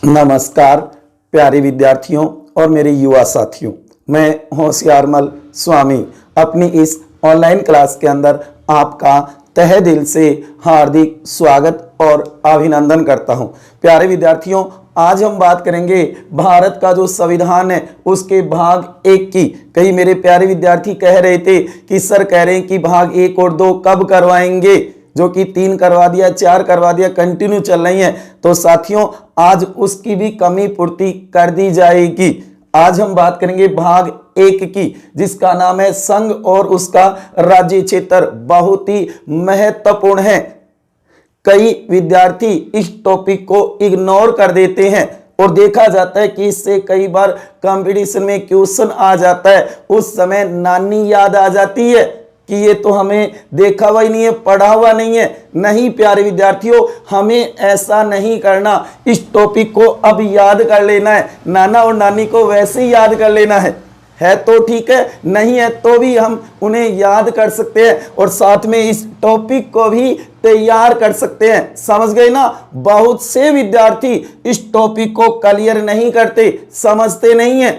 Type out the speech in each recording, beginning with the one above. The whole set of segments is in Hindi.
नमस्कार प्यारे विद्यार्थियों और मेरे युवा साथियों, मैं होशियारमल स्वामी अपनी इस ऑनलाइन क्लास के अंदर आपका तहे दिल से हार्दिक स्वागत और अभिनंदन करता हूं। प्यारे विद्यार्थियों, आज हम बात करेंगे भारत का जो संविधान है उसके भाग 1 की। कई मेरे प्यारे विद्यार्थी कह रहे थे कि सर कह रहे हैं कि भाग 1 और 2 कब करवाएंगे, जो कि 3 करवा दिया, 4 करवा दिया, कंटिन्यू चल रही है। तो साथियों, आज उसकी भी कमी पूर्ति कर दी जाएगी। आज हम बात करेंगे भाग 1 की, जिसका नाम है संघ और उसका राज्य क्षेत्र। बहुत ही महत्वपूर्ण है। कई विद्यार्थी इस टॉपिक को इग्नोर कर देते हैं और देखा जाता है कि इससे कई बार कंपटीशन में क्वेश्चन आ जाता है। उस समय नानी याद आ जाती है कि ये तो हमें देखा हुआ ही नहीं है, पढ़ा हुआ नहीं है। नहीं प्यारे विद्यार्थियों, हमें ऐसा नहीं करना। इस टॉपिक को अब याद कर लेना है। नाना और नानी को वैसे ही याद कर लेना है तो ठीक है, नहीं है तो भी हम उन्हें याद कर सकते हैं और साथ में इस टॉपिक को भी तैयार कर सकते हैं। समझ गए ना? बहुत से विद्यार्थी इस टॉपिक को क्लियर नहीं करते, समझते नहीं है।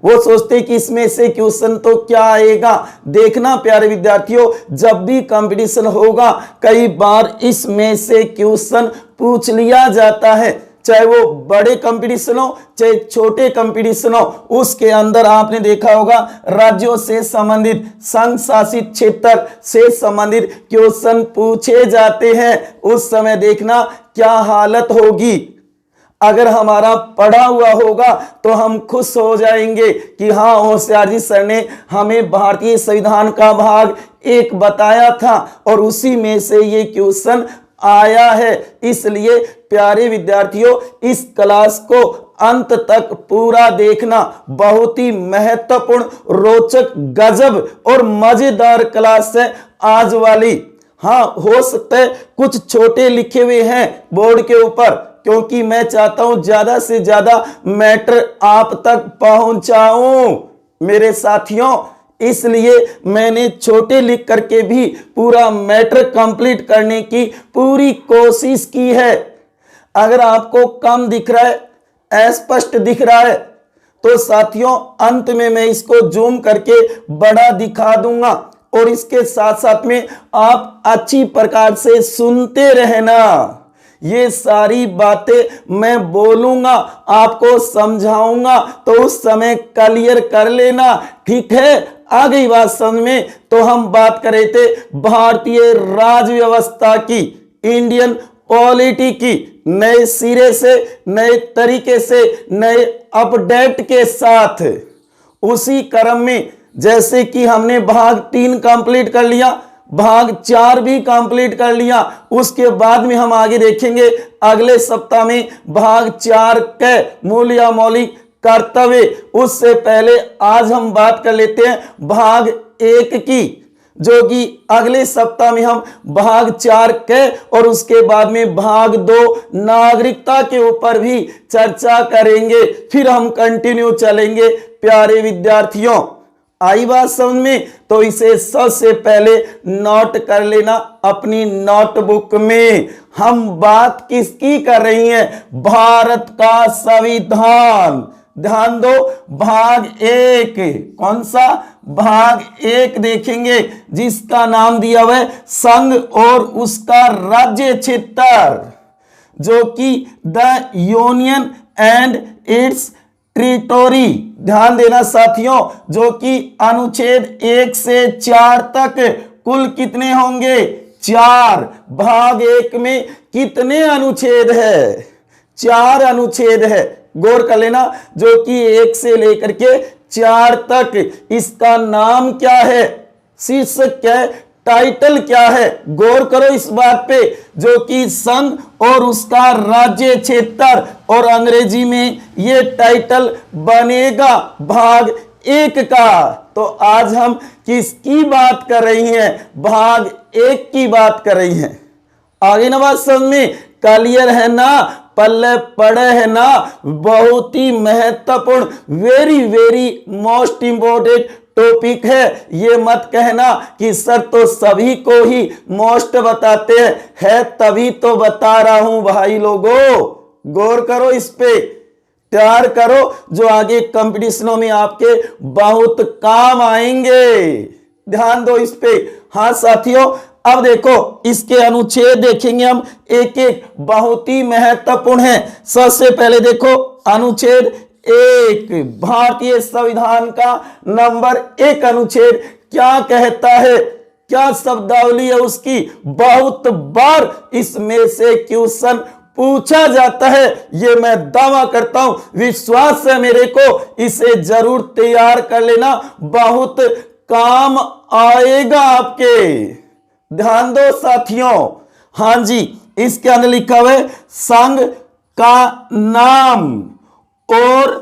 वो सोचते कि इसमें से क्वेश्चन तो क्या आएगा। देखना प्यारे विद्यार्थियों, जब भी कंपटीशन होगा कई बार इसमें से क्वेश्चन पूछ लिया जाता है। चाहे वो बड़े कंपटीशन हो चाहे छोटे कंपटीशन हो, उसके अंदर आपने देखा होगा राज्यों से संबंधित, संघ शासित क्षेत्र से संबंधित क्वेश्चन पूछे जाते हैं। उस समय देखना क्या हालत होगी। अगर हमारा पढ़ा हुआ होगा तो हम खुश हो जाएंगे कि हाँ, होशियार जी सर ने हमें भारतीय संविधान का भाग 1 बताया था और उसी में से ये क्वेश्चन आया है। इसलिए प्यारे विद्यार्थियों, इस क्लास को अंत तक पूरा देखना। बहुत ही महत्वपूर्ण, रोचक, गजब और मजेदार क्लास है आज वाली। हाँ, हो सकता है कुछ छोटे लिखे हुए हैं बोर्ड के ऊपर, क्योंकि मैं चाहता हूं ज्यादा से ज्यादा मैटर आप तक पहुंचाऊं मेरे साथियों। इसलिए मैंने छोटे लिख करके भी पूरा मैटर कंप्लीट करने की पूरी कोशिश की है। अगर आपको कम दिख रहा है, अस्पष्ट दिख रहा है, तो साथियों अंत में मैं इसको जूम करके बड़ा दिखा दूंगा और इसके साथ साथ में आप अच्छी प्रकार से सुनते रहना। ये सारी बातें मैं बोलूंगा, आपको समझाऊंगा, तो उस समय क्लियर कर लेना। ठीक है, आ गई बात समझ में? तो हम बात कर रहे थे भारतीय राज व्यवस्था की, इंडियन पॉलिटी की, नए सिरे से, नए तरीके से, नए अपडेट के साथ। उसी क्रम में जैसे कि हमने भाग 3 कंप्लीट कर लिया, भाग 4 भी कंप्लीट कर लिया, उसके बाद में हम आगे देखेंगे अगले सप्ताह में भाग 4 के मूल या मौलिक कर्तव्य। उससे पहले आज हम बात कर लेते हैं भाग 1 की, जो कि अगले सप्ताह में हम भाग 4 के और उसके बाद में भाग 2 नागरिकता के ऊपर भी चर्चा करेंगे। फिर हम कंटिन्यू चलेंगे प्यारे विद्यार्थियों। आई बात समझ में? तो इसे सबसे पहले नोट कर लेना अपनी नोटबुक में। हम बात किसकी कर रही हैं? भारत का संविधान। ध्यान दो, भाग 1। कौन सा? भाग 1 देखेंगे, जिसका नाम दिया हुआ है संघ और उसका राज्य क्षेत्र, जो कि the union and it's territory. ध्यान देना साथियों, जो कि अनुच्छेद 1 से 4 तक कुल कितने होंगे? 4। भाग 1 में कितने अनुच्छेद है? 4 अनुच्छेद है। गौर कर लेना, जो कि 1 से लेकर के 4 तक। इसका नाम क्या है? शीर्षक क्या है? टाइटल क्या है? गौर करो इस बात पे, जो कि संघ और उसका राज्य क्षेत्र, और अंग्रेजी में ये टाइटल बनेगा भाग 1 का। तो आज हम किसकी बात कर रही हैं? भाग 1 की बात कर रही हैं। आगे ना बात समझ में? क्लियर है ना? पल्ले पड़े है ना? बहुत ही महत्वपूर्ण, very very most important topic है। ये मत कहना कि सर तो सभी को ही मोस्ट बताते हैं, है तभी तो बता रहा हूं भाई लोगों। गौर करो इस पे, तैयार करो जो आगे कंपटीशनों में आपके बहुत काम आएंगे। ध्यान दो इस पे। हाँ साथियों, अब देखो इसके अनुच्छेद देखेंगे हम, एक एक बहुत ही महत्वपूर्ण है। सबसे पहले देखो अनुच्छेद 1, भारतीय संविधान का नंबर 1 अनुच्छेद क्या कहता है, क्या शब्दावली है उसकी। बहुत बार इसमें से क्वेश्चन पूछा जाता है, ये मैं दावा करता हूं, विश्वास है मेरे को, इसे जरूर तैयार कर लेना, बहुत काम आएगा आपके। ध्यान दो साथियों। हां जी, इसके अंदर लिखा हुआ है संघ का नाम और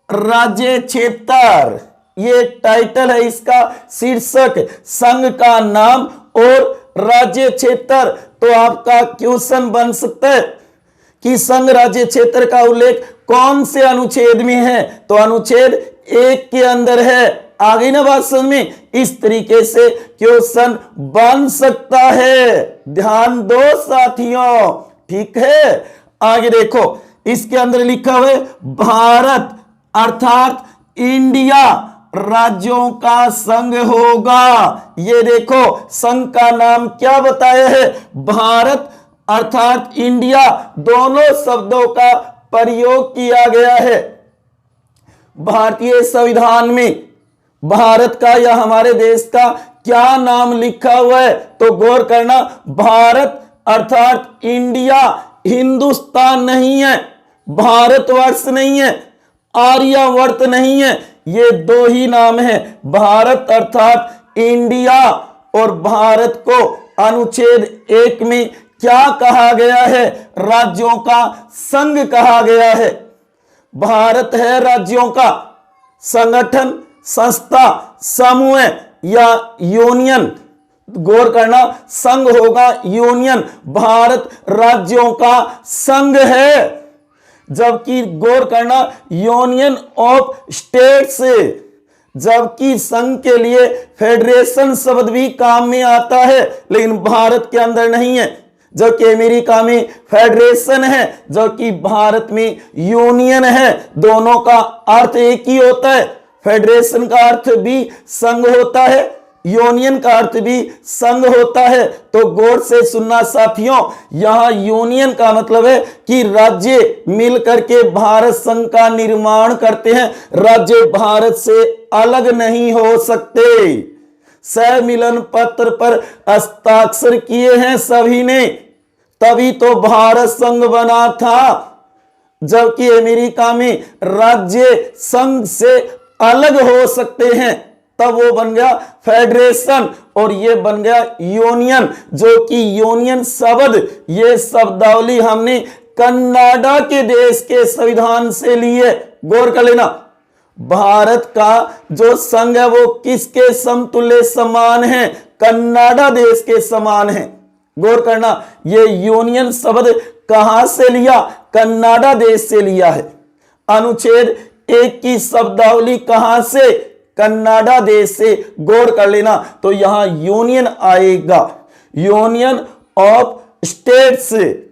राज्य क्षेत्र, ये टाइटल है इसका, शीर्षक संघ का नाम और राज्य क्षेत्र। तो आपका क्वेश्चन बन सकता है कि संघ राज्य क्षेत्र का उल्लेख कौन से अनुच्छेद में है, तो अनुच्छेद 1 के अंदर है। आ गई ना बात समझ में। इस तरीके से क्वेश्चन बन सकता है, ध्यान दो साथियों, ठीक है। आगे देखो इसके अंदर लिखा हुआ है भारत अर्थात इंडिया राज्यों का संघ होगा। ये देखो संघ का नाम क्या बताया है, भारत अर्थात इंडिया, दोनों शब्दों का प्रयोग किया गया है भारतीय संविधान में। भारत का या हमारे देश का क्या नाम लिखा हुआ है, तो गौर करना, भारत अर्थात इंडिया, हिंदुस्तान नहीं है, भारतवर्ष नहीं है, आर्यवर्त नहीं है, ये 2 ही नाम है, भारत अर्थात इंडिया। और भारत को अनुच्छेद 1 में क्या कहा गया है, राज्यों का संघ कहा गया है। भारत है राज्यों का संगठन, संस्था, समूह या यूनियन। गौर करना, संघ होगा यूनियन, भारत राज्यों का संघ है। जबकि गौर करना, यूनियन ऑफ स्टेट्स, जबकि संघ के लिए फेडरेशन शब्द भी काम में आता है, लेकिन भारत के अंदर नहीं है। जबकि अमेरिका में फेडरेशन है, जबकि भारत में यूनियन है। दोनों का अर्थ एक ही होता है, फेडरेशन का अर्थ भी संघ होता है, यूनियन का अर्थ भी संघ होता है। तो गौर से सुनना साथियों, यहां यूनियन का मतलब है कि राज्य मिलकर के भारत संघ का निर्माण करते हैं, राज्य भारत से अलग नहीं हो सकते। सहमिलन पत्र पर हस्ताक्षर किए हैं सभी ने, तभी तो भारत संघ बना था। जबकि अमेरिका में राज्य संघ से अलग हो सकते हैं, तब वो बन गया फेडरेशन और ये बन गया यूनियन। जो कि यूनियन शब्द, ये शब्दावली हमने कनाडा के देश के संविधान से लिए। गौर कर लेना, भारत का जो संघ है वो किसके समतुल्य समान है, कनाडा देश के समान है। गौर करना, ये यूनियन शब्द कहां से लिया, कनाडा देश से लिया है। अनुच्छेद 1 की शब्दावली कहां से, कनाडा देश से। गौर कर लेना, तो यहां यूनियन आएगा, यूनियन ऑफ स्टेट्स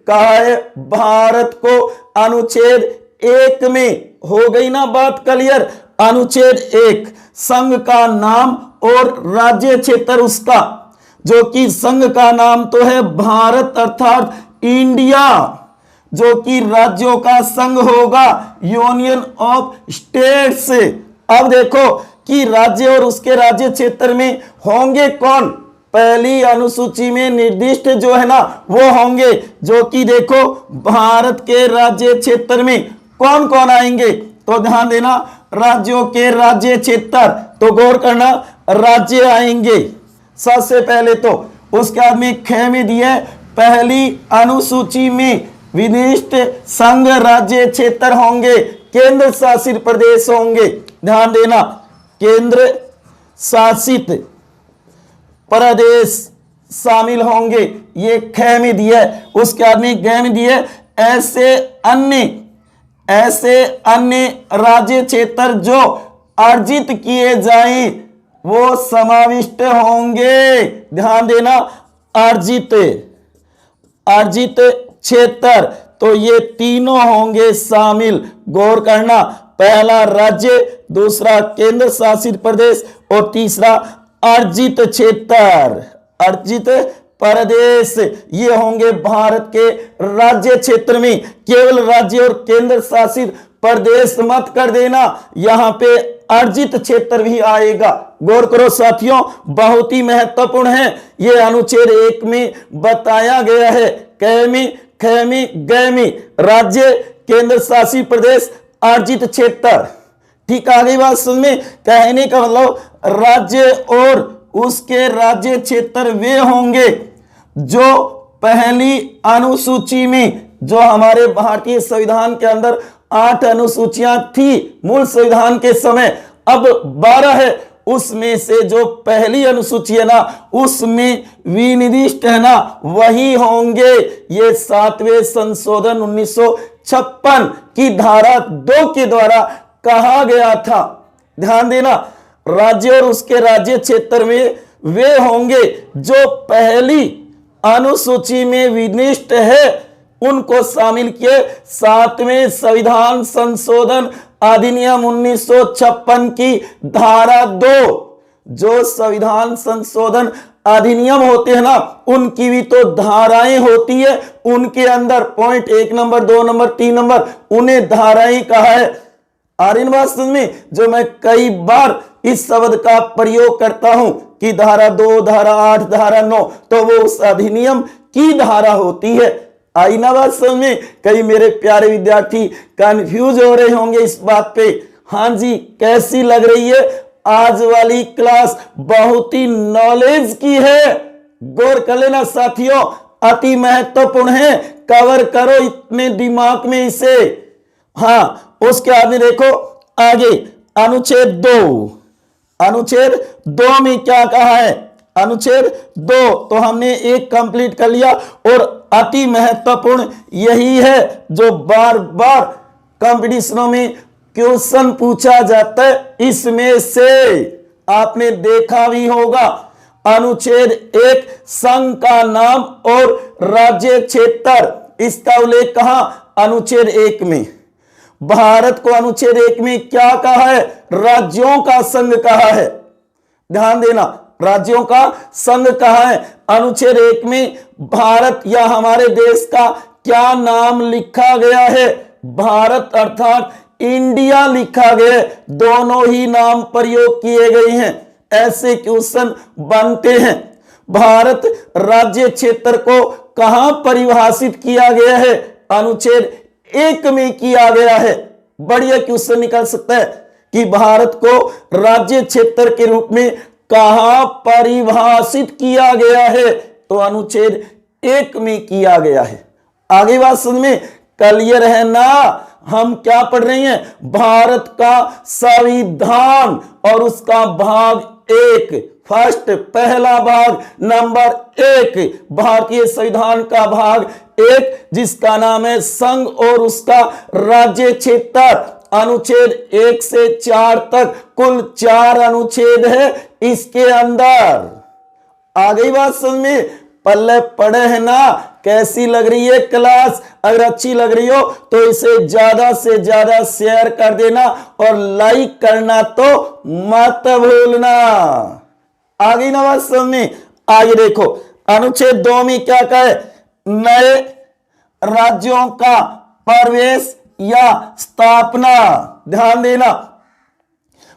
कहा है भारत को अनुच्छेद 1 में। हो गई ना बात क्लियर। अनुच्छेद 1 संघ का नाम और राज्य क्षेत्र उसका, जो कि संघ का नाम तो है भारत अर्थात इंडिया, जो कि राज्यों का संघ होगा यूनियन ऑफ स्टेट्स। अब देखो कि राज्य और उसके राज्य क्षेत्र में होंगे कौन, पहली अनुसूची में निर्दिष्ट जो है ना वो होंगे, जो कि देखो भारत के राज्य क्षेत्र में कौन कौन आएंगे, तो ध्यान देना, राज्यों के राज्य क्षेत्र, तो गौर करना राज्य आएंगे सबसे पहले। तो उसके बाद में ख में दिया पहली अनुसूची में विशिष्ट संघ राज्य क्षेत्र होंगे, केंद्र शासित प्रदेश होंगे। ध्यान देना, केंद्र शासित प्रदेश शामिल होंगे, ये ख में दिया है। उसके बाद में ग में दिया ऐसे अन्य राज्य क्षेत्र जो अर्जित किए जाएं वो समाविष्ट होंगे। ध्यान देना, अर्जित क्षेत्र, तो ये तीनों होंगे शामिल। गौर करना, पहला राज्य, दूसरा केंद्र शासित प्रदेश और तीसरा अर्जित क्षेत्र, अर्जित प्रदेश। ये होंगे भारत के राज्य क्षेत्र में। केवल राज्य और केंद्र शासित प्रदेश मत कर देना, यहां पे अर्जित क्षेत्र भी आएगा। गौर करो साथियों, बहुत ही महत्वपूर्ण है। ये अनुच्छेद 1 में बताया गया है। कैमी, खैमी, गैमी, राज्य, केंद्र शासित प्रदेश, अर्जित क्षेत्र। ठीक, आगे बात समझ में। कहने का मतलब राज्य और उसके राज्य क्षेत्र वे होंगे जो पहली अनुसूची में, जो हमारे भारतीय संविधान के अंदर 8 अनुसूचियां थी मूल संविधान के समय, अब 12 है। उसमें से जो पहली अनुसूची है ना, उसमें विनिर्दिष्ट है ना, वही होंगे। ये 7वें संशोधन 1956 की धारा 2 के द्वारा कहा गया था। ध्यान देना, राज्य और उसके राज्य क्षेत्र में वे होंगे जो पहली अनुसूची में विनिर्दिष्ट है, उनको शामिल किए। 7वें संविधान संशोधन अधिनियम 1956 की धारा 2, जो संविधान संशोधन अधिनियम होते हैं ना, उनकी भी तो धाराएं होती है। उनके अंदर पॉइंट 1 नंबर, 2 नंबर, 3 नंबर, उन्हें धाराएं कहा है। आर्यन बात में जो मैं कई बार इस शब्द का प्रयोग करता हूं कि धारा 2, धारा 8, धारा 9, तो वो उस अधिनियम की धारा होती है। आई ना बात समझ में? कई मेरे प्यारे विद्यार्थी कंफ्यूज हो रहे होंगे इस बात पे। हाँ जी, कैसी लग रही है आज वाली क्लास? बहुत ही नॉलेज की है। गौर कर लेना साथियों, अति महत्वपूर्ण है। कवर करो इतने दिमाग में इसे। हाँ, उसके आगे देखो, आगे अनुच्छेद 2, अनुच्छेद 2 में क्या कहा है? अनुच्छेद 2 तो हमने एक कंप्लीट कर लिया, और अति महत्वपूर्ण यही है जो बार बार कंपटीशनों में क्वेश्चन पूछा जाता है। इसमें से आपने देखा भी होगा, अनुच्छेद 1 संघ का नाम और राज्य क्षेत्र, इसका उल्लेख कहां? अनुच्छेद 1 में। भारत को अनुच्छेद 1 में क्या कहा है? राज्यों का संघ कहा है। ध्यान देना, राज्यों का संघ कहा है। अनुच्छेद 1 में भारत या हमारे देश का क्या नाम लिखा गया है? भारत अर्थात इंडिया लिखा गया है। दोनों ही नाम प्रयोग किए गए हैं। ऐसे क्वेश्चन बनते हैं। भारत राज्य क्षेत्र को कहां परिभाषित किया गया है? अनुच्छेद 1 में किया गया है। बढ़िया क्वेश्चन निकल सकता है कि भारत को राज्य क्षेत्र के रूप में कहां परिभाषित किया गया है? तो अनुच्छेद 1 में किया गया है। आगे बात समझ में क्लियर है ना? हम क्या पढ़ रहे हैं? भारत का संविधान और उसका भाग 1, फर्स्ट, पहला भाग नंबर 1, भारतीय संविधान का भाग 1, जिसका नाम है संघ और उसका राज्य क्षेत्र। अनुच्छेद 1 से 4 तक कुल 4 अनुच्छेद है इसके अंदर। आ गई बात समझ में? पल्ले पड़े है ना? कैसी लग रही है क्लास? अगर अच्छी लग रही हो तो इसे ज्यादा से ज्यादा शेयर कर देना और लाइक करना तो मत भूलना। आ गई ना बात समझ में? आगे देखो, अनुच्छेद 2 में क्या कहा है? नए राज्यों का प्रवेश या स्थापना। ध्यान देना,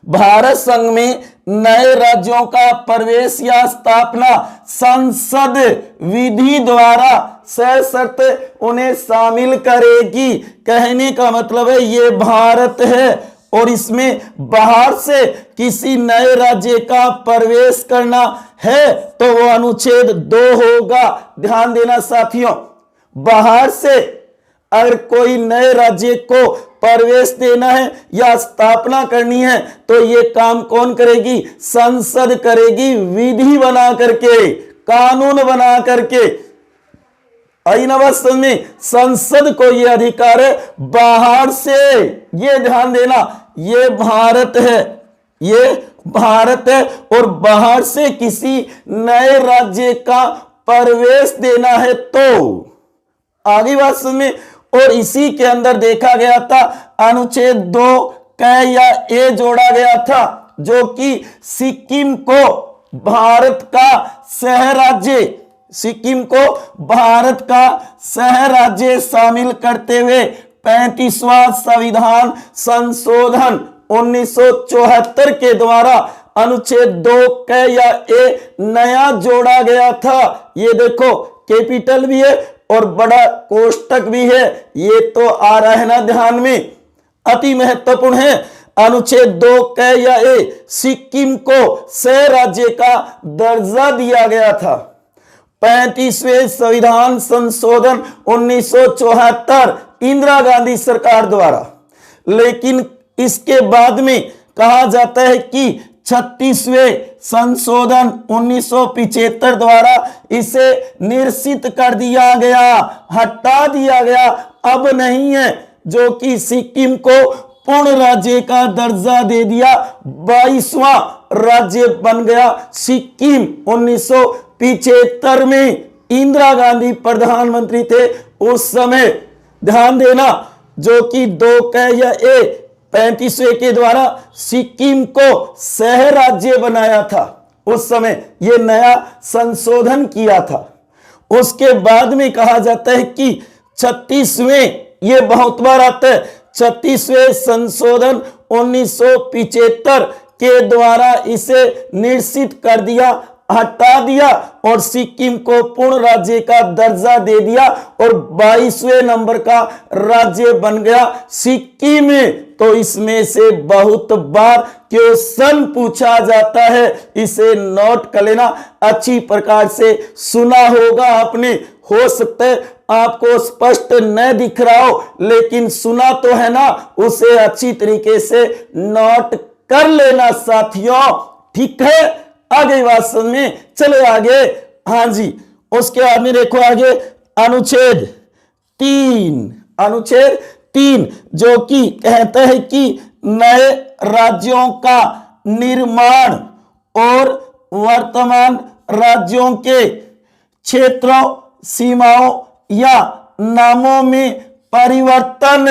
भारत संघ में नए राज्यों का प्रवेश या स्थापना संसद विधि द्वारा सशर्त उन्हें शामिल करेगी। कहने का मतलब है ये भारत है और इसमें बाहर से किसी नए राज्य का प्रवेश करना है तो वो अनुच्छेद 2 होगा। ध्यान देना साथियों, बाहर से अगर कोई नए राज्य को प्रवेश देना है या स्थापना करनी है तो ये काम कौन करेगी? संसद करेगी, विधि बना करके, कानून बना करके। आई ना बात समझ में? संसद को ये अधिकार है बाहर से। ये ध्यान देना, ये भारत है, ये भारत है और बाहर से किसी नए राज्य का प्रवेश देना है तो। आगे बात समझ में? और इसी के अंदर देखा गया था अनुच्छेद 2 क या ए जोड़ा गया था, जो कि सिक्किम को भारत का सह राज्य, सिक्किम को भारत का सह राज्य शामिल करते हुए 35वां संविधान संशोधन 1974 के द्वारा अनुच्छेद 2 क या ए नया जोड़ा गया था। ये देखो कैपिटल भी है और बड़ा कोष्टक भी है, ये तो आ रहा है ना ध्यान में, अति महत्वपूर्ण है। अनुच्छेद 2 क या ए सिक्किम को सह राज्य का दर्जा दिया गया था 35वें संविधान संशोधन 1974 इंदिरा गांधी सरकार द्वारा। लेकिन इसके बाद में कहा जाता है कि 36वें संशोधन 1975 द्वारा इसे निरसित कर दिया गया, हटा दिया गया, अब नहीं है, जो कि सिक्किम को पूर्ण राज्य का दर्जा दे दिया, 22वां राज्य बन गया सिक्किम। 1975 में इंदिरा गांधी प्रधानमंत्री थे उस समय, ध्यान देना, जो कि 2 क या ए 35वें के द्वारा सिक्किम को सह राज्य बनाया था, उस समय ये नया संशोधन किया था। उसके बाद में कहा जाता है कि 36वें, ये बहुत बार आता है, 36वें संशोधन 1975 के द्वारा इसे निरसित कर दिया, हटा दिया और सिक्किम को पूर्ण राज्य का दर्जा दे दिया और 22वें नंबर का राज्य बन गया सिक्किम। तो इसमें से बहुत बार क्वेश्चन पूछा जाता है, इसे नोट कर लेना, अच्छी प्रकार से सुना होगा आपने, हो सकता है आपको स्पष्ट न दिख रहा हो, लेकिन सुना तो है ना, उसे अच्छी तरीके से नोट कर लेना साथियों, ठीक है। आगे बात समझ में, चले आगे। हाँ जी, उसके बाद में देखो आगे अनुच्छेद 3, अनुच्छेद 3 जो कि कहता है कि नए राज्यों का निर्माण और वर्तमान राज्यों के क्षेत्रों, सीमाओं या नामों में परिवर्तन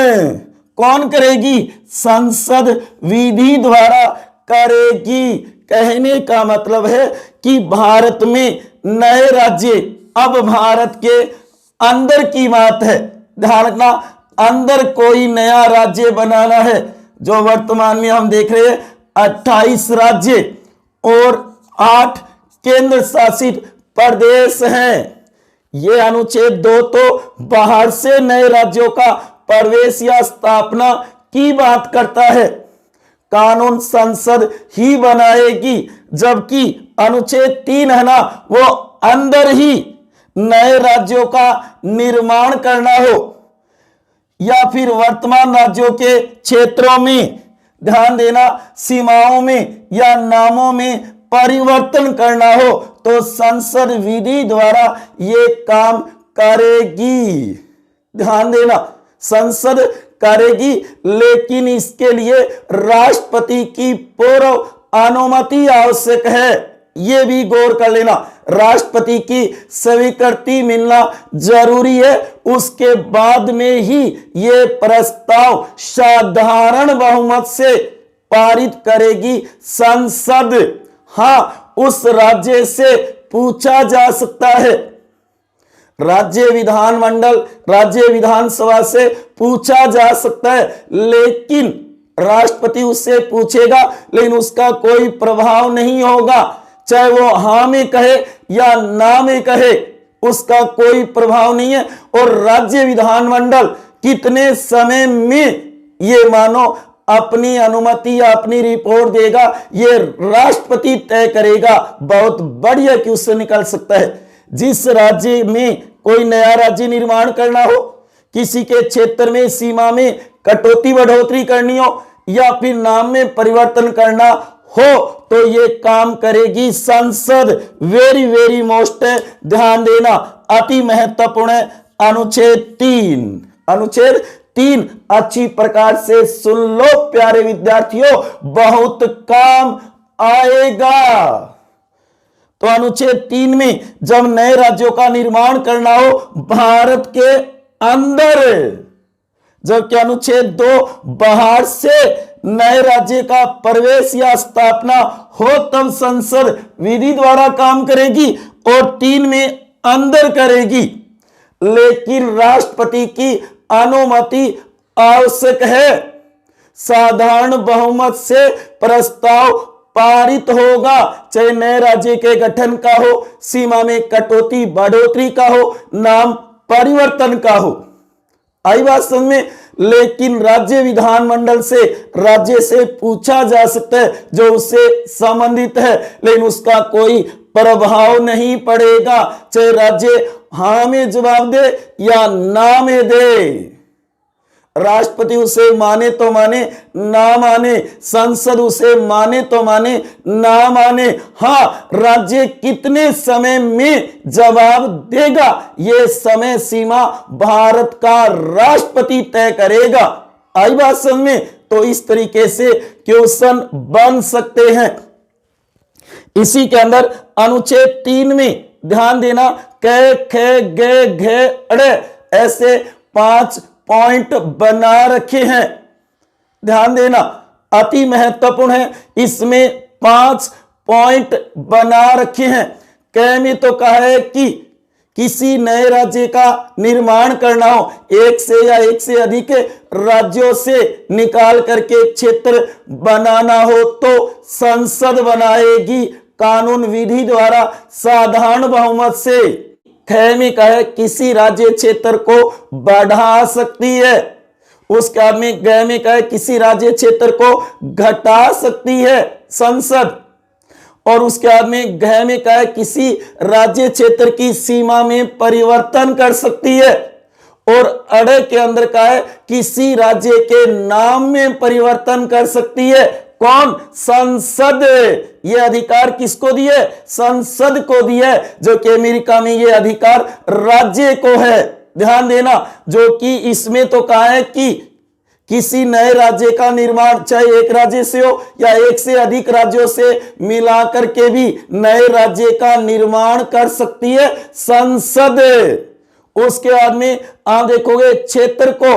कौन करेगी? संसद विधि द्वारा करेगी। कहने का मतलब है कि भारत में नए राज्य, अब भारत के अंदर की बात है, ध्यान रखना, अंदर कोई नया राज्य बनाना है, जो वर्तमान में हम देख रहे हैं 28 राज्य और 8 केंद्र शासित प्रदेश हैं। ये अनुच्छेद 2 तो बाहर से नए राज्यों का प्रवेश या स्थापना की बात करता है, कानून संसद ही बनाएगी, जबकि अनुच्छेद 3 है ना, वो अंदर ही नए राज्यों का निर्माण करना हो या फिर वर्तमान राज्यों के क्षेत्रों में, ध्यान देना, सीमाओं में या नामों में परिवर्तन करना हो तो संसद विधि द्वारा ये काम करेगी। ध्यान देना, संसद करेगी, लेकिन इसके लिए राष्ट्रपति की पूर्व अनुमति आवश्यक है। यह भी गौर कर लेना, राष्ट्रपति की स्वीकृति मिलना जरूरी है, उसके बाद में ही ये प्रस्ताव साधारण बहुमत से पारित करेगी संसद। हाँ, उस राज्य से पूछा जा सकता है, राज्य विधानमंडल, राज्य विधानसभा से पूछा जा सकता है, लेकिन राष्ट्रपति उससे पूछेगा, लेकिन उसका कोई प्रभाव नहीं होगा, चाहे वो हाँ में कहे या ना में कहे, उसका कोई प्रभाव नहीं है। और राज्य विधानमंडल कितने समय में ये मानो अपनी अनुमति या अपनी रिपोर्ट देगा, ये राष्ट्रपति तय करेगा। बहुत बढ़िया क्वेश्चन निकल सकता है। जिस राज्य में कोई नया राज्य निर्माण करना हो, किसी के क्षेत्र में, सीमा में कटौती बढ़ोतरी करनी हो या फिर नाम में परिवर्तन करना हो, तो ये काम करेगी संसद। वेरी वेरी मोस्ट है, ध्यान देना, अति महत्वपूर्ण है। अनुच्छेद 3, अनुच्छेद 3 अच्छी प्रकार से सुन लो प्यारे विद्यार्थियों, बहुत काम आएगा। तो अनुच्छेद 3 में जब नए राज्यों का निर्माण करना हो भारत के अंदर, जबकि अनुच्छेद 2 बाहर से नए राज्य का प्रवेश या स्थापना हो तब संसद विधि द्वारा काम करेगी और 3 में अंदर करेगी, लेकिन राष्ट्रपति की अनुमति आवश्यक है। साधारण बहुमत से प्रस्ताव पारित होगा, चाहे नए राज्य के गठन का हो, सीमा में कटौती बढ़ोतरी का हो, नाम परिवर्तन का हो। आई बात समझ में। लेकिन राज्य विधानमंडल से राज्य से पूछा जा सकता है जो उससे संबंधित है, लेकिन उसका कोई प्रभाव नहीं पड़ेगा, चाहे राज्य हाँ में जवाब दे या ना में दे। राष्ट्रपति उसे माने तो माने ना माने, संसद उसे माने तो माने ना माने, हाँ राज्य कितने समय में जवाब देगा ये समय सीमा भारत का राष्ट्रपति तय करेगा। आई बात समझ में। तो इस तरीके से क्वेश्चन बन सकते हैं। इसी के अंदर अनुच्छेद 3 में ध्यान देना, क ख ग घ अड़ ऐसे 5 पॉइंट बना रखे हैं। ध्यान देना अति महत्वपूर्ण है, इसमें 5 पॉइंट बना रखे हैं। क में तो कहा है कि किसी नए राज्य का निर्माण करना हो, एक से या एक से अधिक राज्यों से निकाल करके क्षेत्र बनाना हो तो संसद बनाएगी कानून विधि द्वारा साधारण बहुमत से। ख में कहा है किसी राज्य क्षेत्र को बढ़ा सकती है। उसके बाद में ग में कहा है किसी राज्य क्षेत्र को घटा सकती है संसद। और उसके बाद में घ में कहा है किसी राज्य क्षेत्र की सीमा में परिवर्तन कर सकती है। और अड़ के अंदर कहा है किसी राज्य के नाम में परिवर्तन कर सकती है। कौन? संसद। ये अधिकार किसको दिए? संसद को दिए, जो कि अमेरिका में ये अधिकार राज्य को है। ध्यान देना, जो कि इसमें तो कहा है कि किसी नए राज्य का निर्माण चाहे एक राज्य से हो या एक से अधिक राज्यों से मिलाकर के भी नए राज्य का निर्माण कर सकती है संसद। उसके बाद में आप देखोगे क्षेत्र को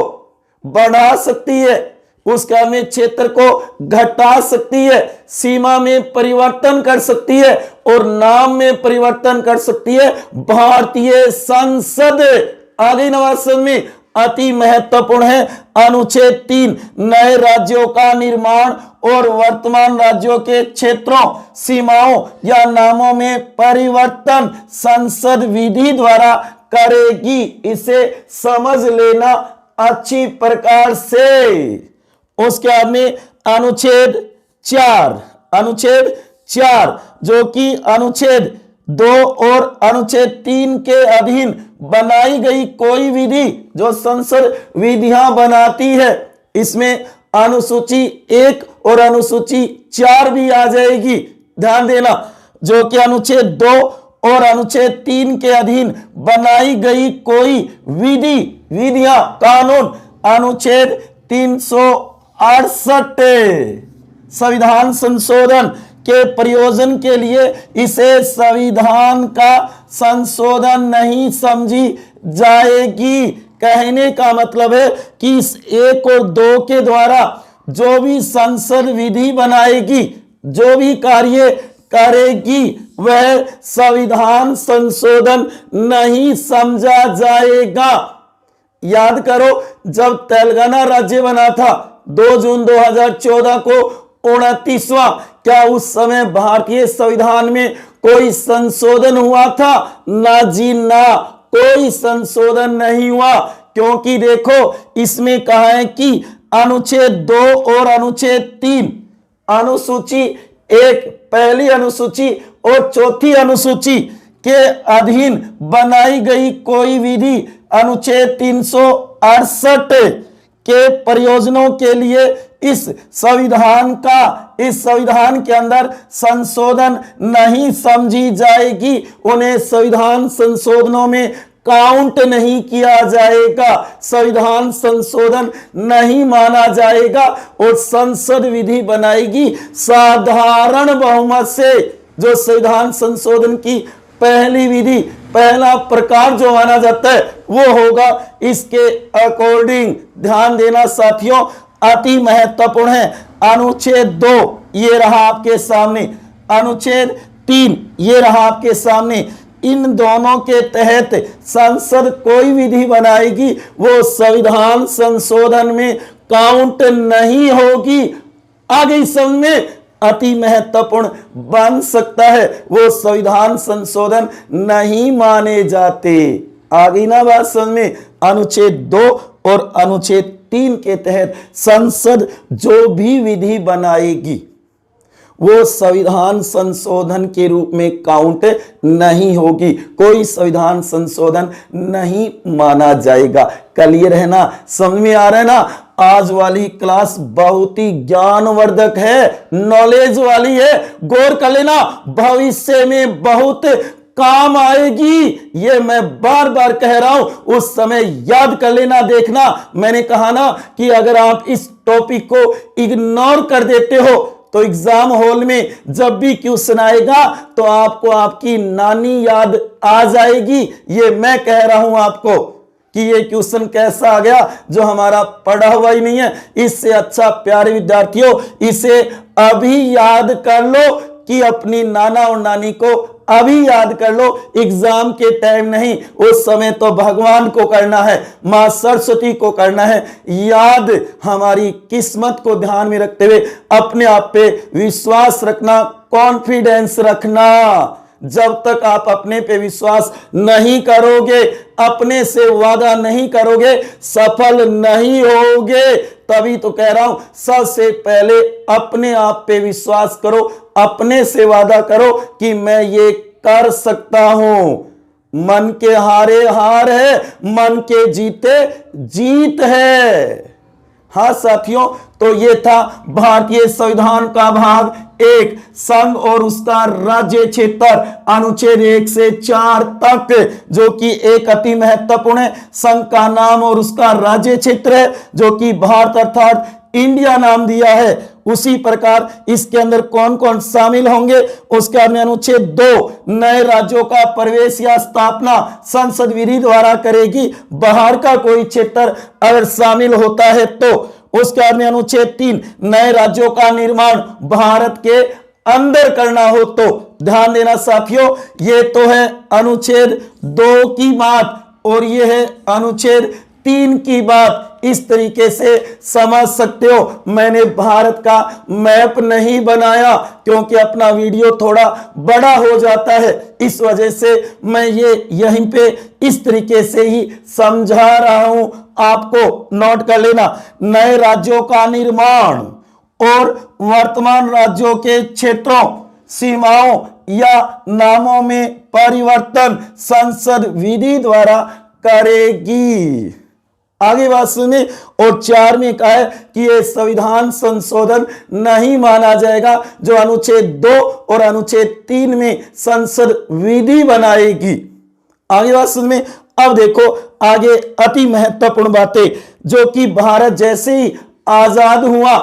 बढ़ा सकती है, उसके बाद में क्षेत्र को घटा सकती है, सीमा में परिवर्तन कर सकती है और नाम में परिवर्तन कर सकती है भारतीय संसद। आगे नवासन में अति महत्वपूर्ण है अनुच्छेद 3 नए राज्यों का निर्माण और वर्तमान राज्यों के क्षेत्रों, सीमाओं या नामों में परिवर्तन संसद विधि द्वारा करेगी। इसे समझ लेना अच्छी प्रकार से। उसके बाद में अनुच्छेद 4 जो कि अनुच्छेद 2 और अनुच्छेद 3 के अधीन बनाई गई कोई विधि जो संसद विधियां बनाती है, इसमें अनुसूची 1 और अनुसूची 4 भी आ जाएगी। ध्यान देना, जो कि अनुच्छेद 2 और अनुच्छेद 3 के अधीन बनाई गई कोई विधियां कानून अनुच्छेद 368 संविधान संशोधन के प्रयोजन के लिए इसे संविधान का संशोधन नहीं समझी जाएगी। कहने का मतलब है कि इस 1 और 2 के द्वारा जो भी संसद विधि बनाएगी, जो भी कार्य करेगी, वह संविधान संशोधन नहीं समझा जाएगा। याद करो, जब तेलंगाना राज्य बना था 2 जून 2014 को 29वां, क्या उस समय भारतीय संविधान में कोई संशोधन हुआ था? ना जी ना, कोई संशोधन नहीं हुआ, क्योंकि देखो इसमें कहा है कि अनुच्छेद 2 और अनुच्छेद 3 अनुसूची 1 पहली अनुसूची और चौथी अनुसूची के अधीन बनाई गई कोई विधि अनुच्छेद 368 के प्रयोजनों के लिए इस संविधान के अंदर संशोधन नहीं समझी जाएगी। उन्हें संविधान संशोधनों में काउंट नहीं किया जाएगा, संविधान संशोधन नहीं माना जाएगा और संसद विधि बनाएगी साधारण बहुमत से। जो संविधान संशोधन की पहली विधि पहला प्रकार जो माना जाता है वो होगा इसके अकॉर्डिंग। ध्यान देना साथियों, अति महत्वपूर्ण है। अनुच्छेद 2 ये रहा आपके सामने, अनुच्छेद 3 ये रहा आपके सामने। इन दोनों के तहत संसद कोई विधि बनाएगी वो संविधान संशोधन में काउंट नहीं होगी। आगे इस समझ में, अति महत्वपूर्ण बन सकता है वो संविधान संशोधन नहीं माने जाते। आगे ना बात समझ में। अनुच्छेद 2 और अनुच्छेद 3 के तहत संसद जो भी विधि बनाएगी वो संविधान संशोधन के रूप में काउंट नहीं होगी, कोई संविधान संशोधन नहीं माना जाएगा। क्लियर है ना, समझ में आ रहा है ना। आज वाली क्लास बहुत ही ज्ञानवर्धक है, नॉलेज वाली है, गौर कर लेना, भविष्य में बहुत काम आएगी। ये मैं बार बार कह रहा हूं, उस समय याद कर लेना। देखना, मैंने कहा ना कि अगर आप इस टॉपिक को इग्नोर कर देते हो तो एग्जाम हॉल में जब भी क्वेश्चन आएगा तो आपको आपकी नानी याद आ जाएगी। ये मैं कह रहा हूं आपको कि ये क्वेश्चन कैसा आ गया जो हमारा पढ़ा हुआ ही नहीं है। इससे अच्छा प्यारे विद्यार्थियों इसे अभी याद कर लो कि अपनी नाना और नानी को अभी याद कर लो, एग्जाम के टाइम नहीं। उस समय तो भगवान को करना है, मां सरस्वती को करना है याद। हमारी किस्मत को ध्यान में रखते हुए अपने आप पे विश्वास रखना, कॉन्फिडेंस रखना। जब तक आप अपने पे विश्वास नहीं करोगे, अपने से वादा नहीं करोगे, सफल नहीं होगे। तभी तो कह रहा हूं, सबसे पहले अपने आप पे विश्वास करो, अपने से वादा करो कि मैं ये कर सकता हूं। मन के हारे हार है, मन के जीते जीत है। हाँ साथियों, तो ये था भारतीय संविधान का भाग 1 संघ और उसका राज्य क्षेत्र, अनुच्छेद 1 से 4 तक, जो कि एक अति महत्वपूर्ण है। संघ का नाम और उसका राज्य क्षेत्र है जो कि भारत अर्थात इंडिया नाम दिया है। उसी प्रकार इसके अंदर कौन कौन शामिल होंगे उसके अंदर अनुच्छेद 2 नए राज्यों का प्रवेश या स्थापना संसद विधि द्वारा करेगी। बाहर का कोई क्षेत्र अगर शामिल होता है तो उसके अंदर अनुच्छेद 3 नए राज्यों का निर्माण भारत के अंदर करना हो तो। ध्यान देना साथियों, ये तो है अनुच्छेद 2 की बात और ये है अनुच्छेद 3 की बात। इस तरीके से समझ सकते हो। मैंने भारत का मैप नहीं बनाया क्योंकि अपना वीडियो थोड़ा बड़ा हो जाता है, इस वजह से मैं ये यहीं पे इस तरीके से ही समझा रहा हूं, आपको नोट कर लेना। नए राज्यों का निर्माण और वर्तमान राज्यों के क्षेत्रों, सीमाओं या नामों में परिवर्तन संसद विधि द्वारा करेगी। आगे बात सुने। और 4 में कहा है कि यह संविधान संशोधन नहीं माना जाएगा जो अनुच्छेद 2 और अनुच्छेद 3 में संसद विधि बनाएगी। आगे बात सुने। अब देखो आगे अति महत्वपूर्ण बातें जो कि भारत जैसे ही आजाद हुआ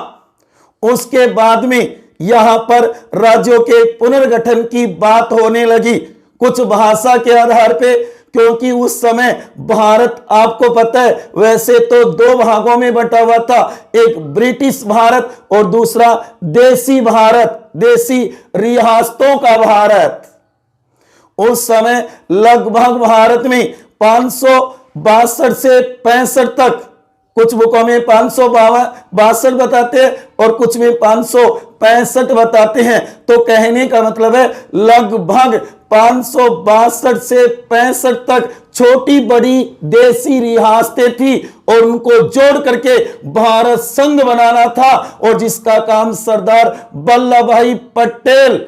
उसके बाद में यहां पर राज्यों के पुनर्गठन की बात होने लगी, कुछ भाषा के आधार पे, क्योंकि उस समय भारत आपको पता है वैसे तो 2 भागों में बटा हुआ था, एक ब्रिटिश भारत और दूसरा देसी भारत, देसी रियासतों का भारत। उस समय लगभग भारत में 562 से 65 तक, कुछ बुकों में 562 बताते हैं और कुछ में 565 बताते हैं। तो कहने का मतलब है लगभग 562 से 65 तक छोटी बड़ी देसी रियासतें थी और उनको जोड़ करके भारत संघ बनाना था, और जिसका काम सरदार वल्लभ भाई पटेल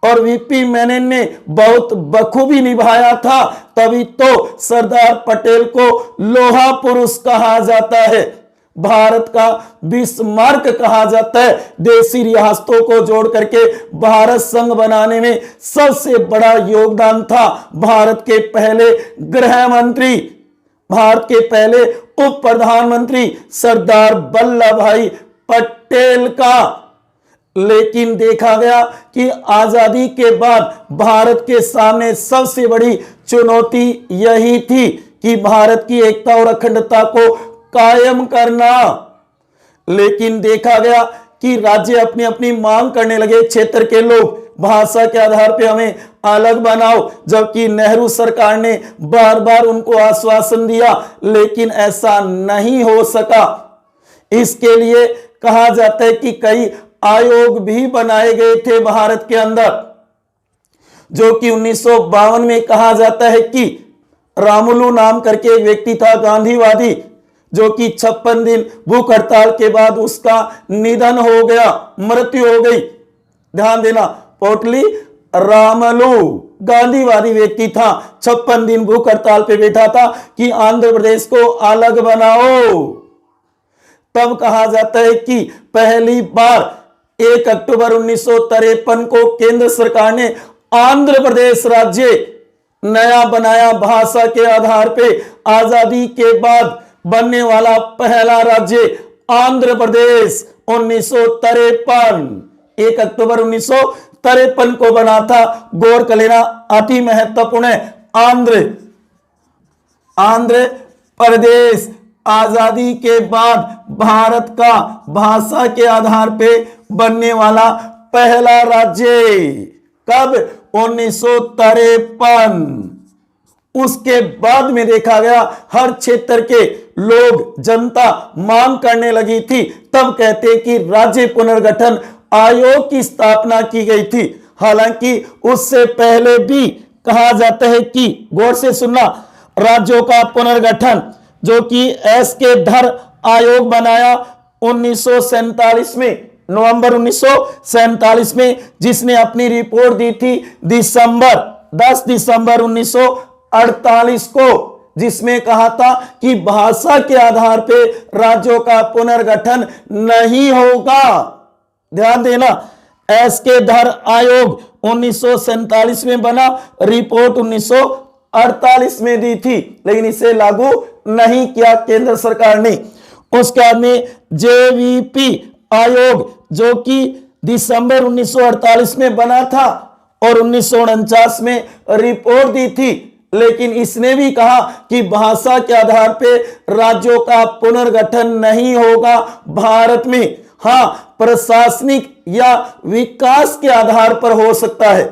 और वीपी मेनन ने बहुत बखूबी निभाया था। तभी तो सरदार पटेल को लोहा पुरुष कहा जाता है, भारत का बिस्मार्क कहा जाता है। देसी रियासतों को जोड़ करके भारत संघ बनाने में सबसे बड़ा योगदान था भारत के पहले गृह मंत्री, भारत के पहले उप प्रधानमंत्री सरदार वल्लभ भाई पटेल का। लेकिन देखा गया कि आजादी के बाद भारत के सामने सबसे बड़ी चुनौती यही थी कि भारत की एकता और अखंडता को कायम करना। लेकिन देखा गया कि राज्य अपनी अपनी मांग करने लगे, क्षेत्र के लोग भाषा के आधार पे हमें अलग बनाओ, जबकि नेहरू सरकार ने बार बार उनको आश्वासन दिया, लेकिन ऐसा नहीं हो सका। इसके लिए कहा जाता है कि कई आयोग भी बनाए गए थे भारत के अंदर, जो कि 1952 में कहा जाता है कि रामुलु नाम करके एक व्यक्ति था गांधीवादी, जो कि 56 दिन भूख हड़ताल के बाद उसका निधन हो गया, मृत्यु हो गई। ध्यान देना, पोटली रामुलु गांधीवादी व्यक्ति था, 56 दिन भूख हड़ताल पे बैठा था कि आंध्र प्रदेश को अलग बनाओ। तब कहा जाता है कि पहली बार 1 अक्टूबर 1953 को केंद्र सरकार ने आंध्र प्रदेश राज्य नया बनाया, भाषा के आधार पे आजादी के बाद बनने वाला पहला राज्य आंध्र प्रदेश 1953, 1 अक्टूबर 1953 को बना था। गौर कर लेना, अति महत्वपूर्ण है। आंध्र प्रदेश आजादी के बाद भारत का भाषा के आधार पे बनने वाला पहला राज्य। कब? 1953। उसके बाद में देखा गया हर क्षेत्र के लोग, जनता मांग करने लगी थी। तब कहते कि राज्य पुनर्गठन आयोग की स्थापना की गई थी। हालांकि उससे पहले भी कहा जाता है कि, गौर से सुनना, राज्यों का पुनर्गठन जो कि एस के धर आयोग बनाया 1947 में, नवंबर 1947 में, जिसने अपनी रिपोर्ट दी थी 10 दिसंबर 1948 को, जिसमें कहा था कि भाषा के आधार पे राज्यों का पुनर्गठन नहीं होगा। ध्यान देना, एस के धर आयोग 1947 में बना, रिपोर्ट 1948 में दी थी, लेकिन इसे लागू नहीं किया केंद्र सरकार ने। उसके बाद में जेवीपी आयोग जो कि दिसंबर 1948 में बना था और 1949 में रिपोर्ट दी थी, लेकिन इसने भी कहा कि भाषा के आधार पे राज्यों का पुनर्गठन नहीं होगा भारत में। हाँ, प्रशासनिक या विकास के आधार पर हो सकता है,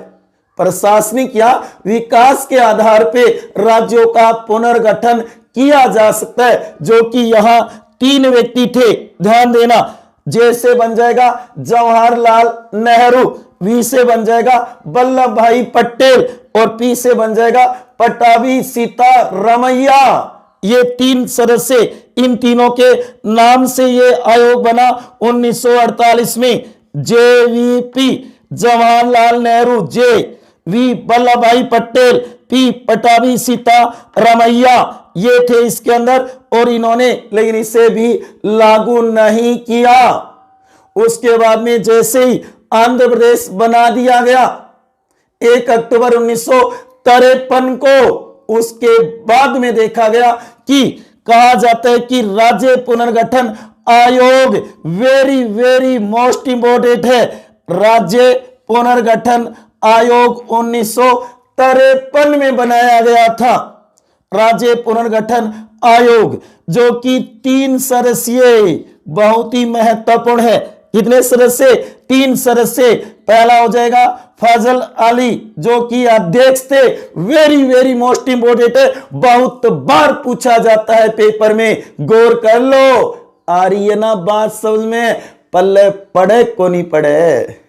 प्रशासनिक या विकास के आधार पे राज्यों का पुनर्गठन किया जा सकता है, जो कि यहां 3 व्यक्ति थे। ध्यान देना, जे से बन जाएगा जवाहरलाल नेहरू, वी से बन जाएगा वल्लभ भाई पटेल और पी से बन जाएगा पटाभी सीतारमैया। ये 3 सदस्य, इन तीनों के नाम से ये आयोग बना 1948 में। JVP Jawaharlal Nehru, J V Vallabhbhai Patel, P Pattabhi Sitaramayya, ये थे इसके अंदर, और इन्होंने लेकिन इसे भी लागू नहीं किया। उसके बाद में जैसे ही आंध्र प्रदेश बना दिया गया 1 अक्टूबर 1953 को, उसके बाद में देखा गया कि कहा जाता है कि राज्य पुनर्गठन आयोग वेरी वेरी मोस्ट इंपोर्टेंट है। राज्य पुनर्गठन आयोग 1953 में बनाया गया था। राज्य पुनर्गठन आयोग जो कि 3 सदस्यीय, बहुत ही महत्वपूर्ण है। कितने सदस्य? 3 सदस्य। पहला हो जाएगा फजल अली जो कि अध्यक्ष थे, वेरी वेरी मोस्ट इंपोर्टेंट है, बहुत बार पूछा जाता है पेपर में, गौर कर लो। आ रही है ना बात समझ में? पल्ले पड़े को नहीं पड़े?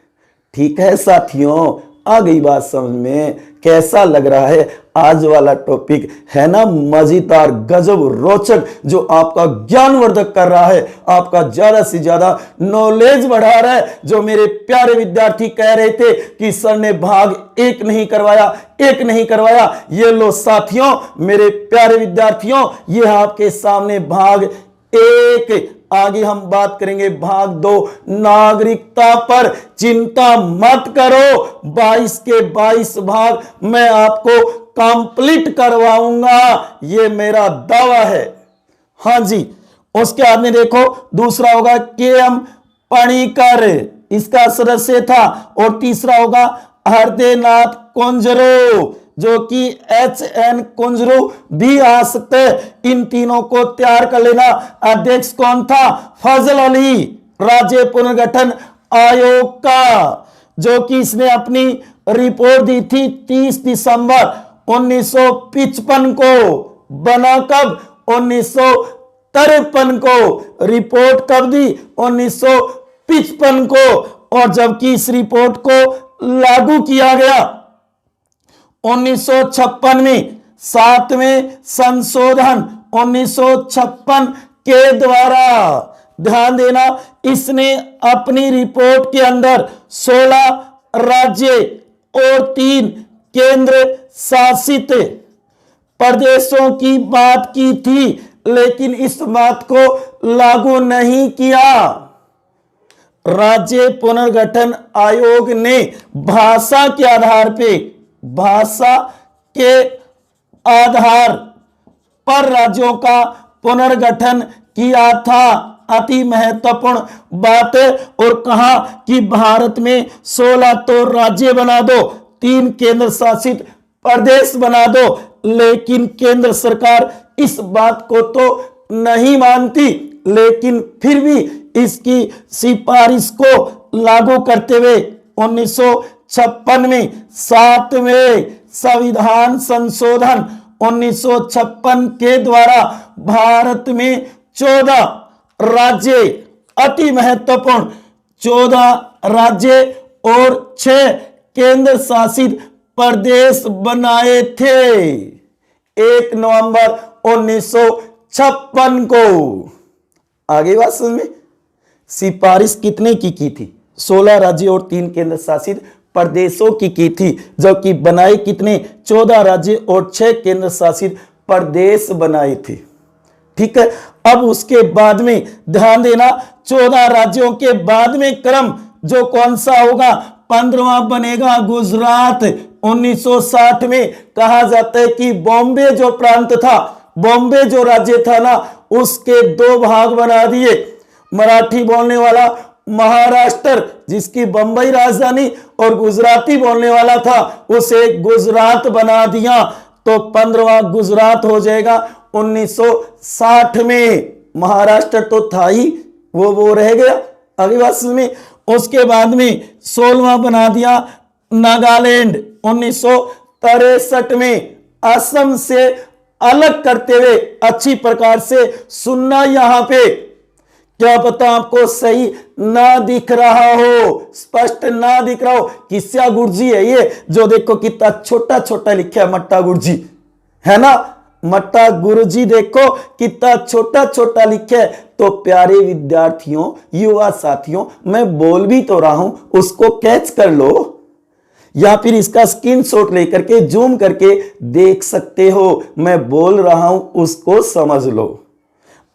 ठीक है साथियों, आ गई बात समझ में? कैसा लग रहा है आज वाला टॉपिक? है ना मजेदार, गजब, रोचक, जो आपका ज्ञानवर्धक कर रहा है, आपका ज्यादा से ज्यादा नॉलेज बढ़ा रहा है। जो मेरे प्यारे विद्यार्थी कह रहे थे कि सर ने भाग 1 नहीं करवाया, ये लो साथियों, मेरे प्यारे विद्यार्थियों, ये आपके सामने भाग 1। आगे हम बात करेंगे भाग 2 नागरिकता पर। चिंता मत करो, 22 के 22 भाग मैं आपको कंप्लीट करवाऊंगा, ये मेरा दावा है। हाँ जी। उसके बाद में देखो दूसरा होगा के एम पणिकर। इसका सदस्य था। और तीसरा होगा हरदेनाथ कुंजरू, जो कि HN कुंजरू भी आ सकते हैं। इन तीनों को तैयार कर लेना। अध्यक्ष कौन था? फजल अली, राज्य पुनर्गठन आयोग का, जो कि इसने अपनी रिपोर्ट दी थी 30 दिसंबर 1955 को। बना कब? 1953 को। रिपोर्ट कब दी? 1955 को। और जबकि इस रिपोर्ट को लागू किया गया 1956 में, 7वें संशोधन 1956 के द्वारा। ध्यान देना, इसने अपनी रिपोर्ट के अंदर 16 राज्य और 3 केंद्र शासित प्रदेशों की बात की थी, लेकिन इस बात को लागू नहीं किया। राज्य पुनर्गठन आयोग ने भाषा के आधार पर राज्यों का पुनर्गठन किया था। अति महत्वपूर्ण बात है। और कहा कि भारत में 16 तो राज्य बना दो, 3 केंद्र शासित प्रदेश बना दो, लेकिन केंद्र सरकार इस बात को तो नहीं मानती। लेकिन फिर भी इसकी सिफारिश को लागू करते हुए 1956 में 7वें संविधान संशोधन 1956 के द्वारा भारत में 14 राज्य, अति महत्वपूर्ण 14 राज्य और 6 केंद्र शासित प्रदेश बनाए थे 1 नवंबर 1956 को। आगे बात समझ में। सिफारिश कितने की थी? 16 राज्य और 3 केंद्र शासित प्रदेशों की थी, जबकि बनाए कितने? 14 राज्य और 6 केंद्र शासित प्रदेश बनाए थे। ठीक है। अब उसके बाद में ध्यान देना, 14 राज्यों के बाद में क्रम जो कौन सा होगा? 15वां बनेगा गुजरात। 1960 में कहा जाता है कि बॉम्बे जो प्रांत था, बॉम्बे जो राज्य था ना, उसके 2 भाग बना दिए। मराठी बोलने वाला महाराष्ट्र, जिसकी बंबई राजधानी, और गुजराती बोलने वाला था, उसे गुजरात बना दिया। तो 15वां गुजरात हो जाएगा 1960 में। महाराष्ट्र तो था ही, वो रह गया। अगली बात सुनिए। उसके बाद में 16वां बना दिया नागालैंड 1963 में। असम से अलग करते हुए अच्छी प्रकार से सुनना। यहां पे क्या पता आपको सही ना दिख रहा हो, स्पष्ट ना दिख रहा हो। किस्सा गुरुजी है ये, जो देखो कितना छोटा छोटा लिखा है, मट्टा गुरुजी है ना। मट्टा गुरुजी देखो कितना छोटा छोटा लिखा है। तो प्यारे विद्यार्थियों, युवा साथियों, मैं बोल भी तो रहा हूं, उसको कैच कर लो, या फिर इसका स्क्रीनशॉट लेकर के जूम करके देख सकते हो। मैं बोल रहा हूं, उसको समझ लो।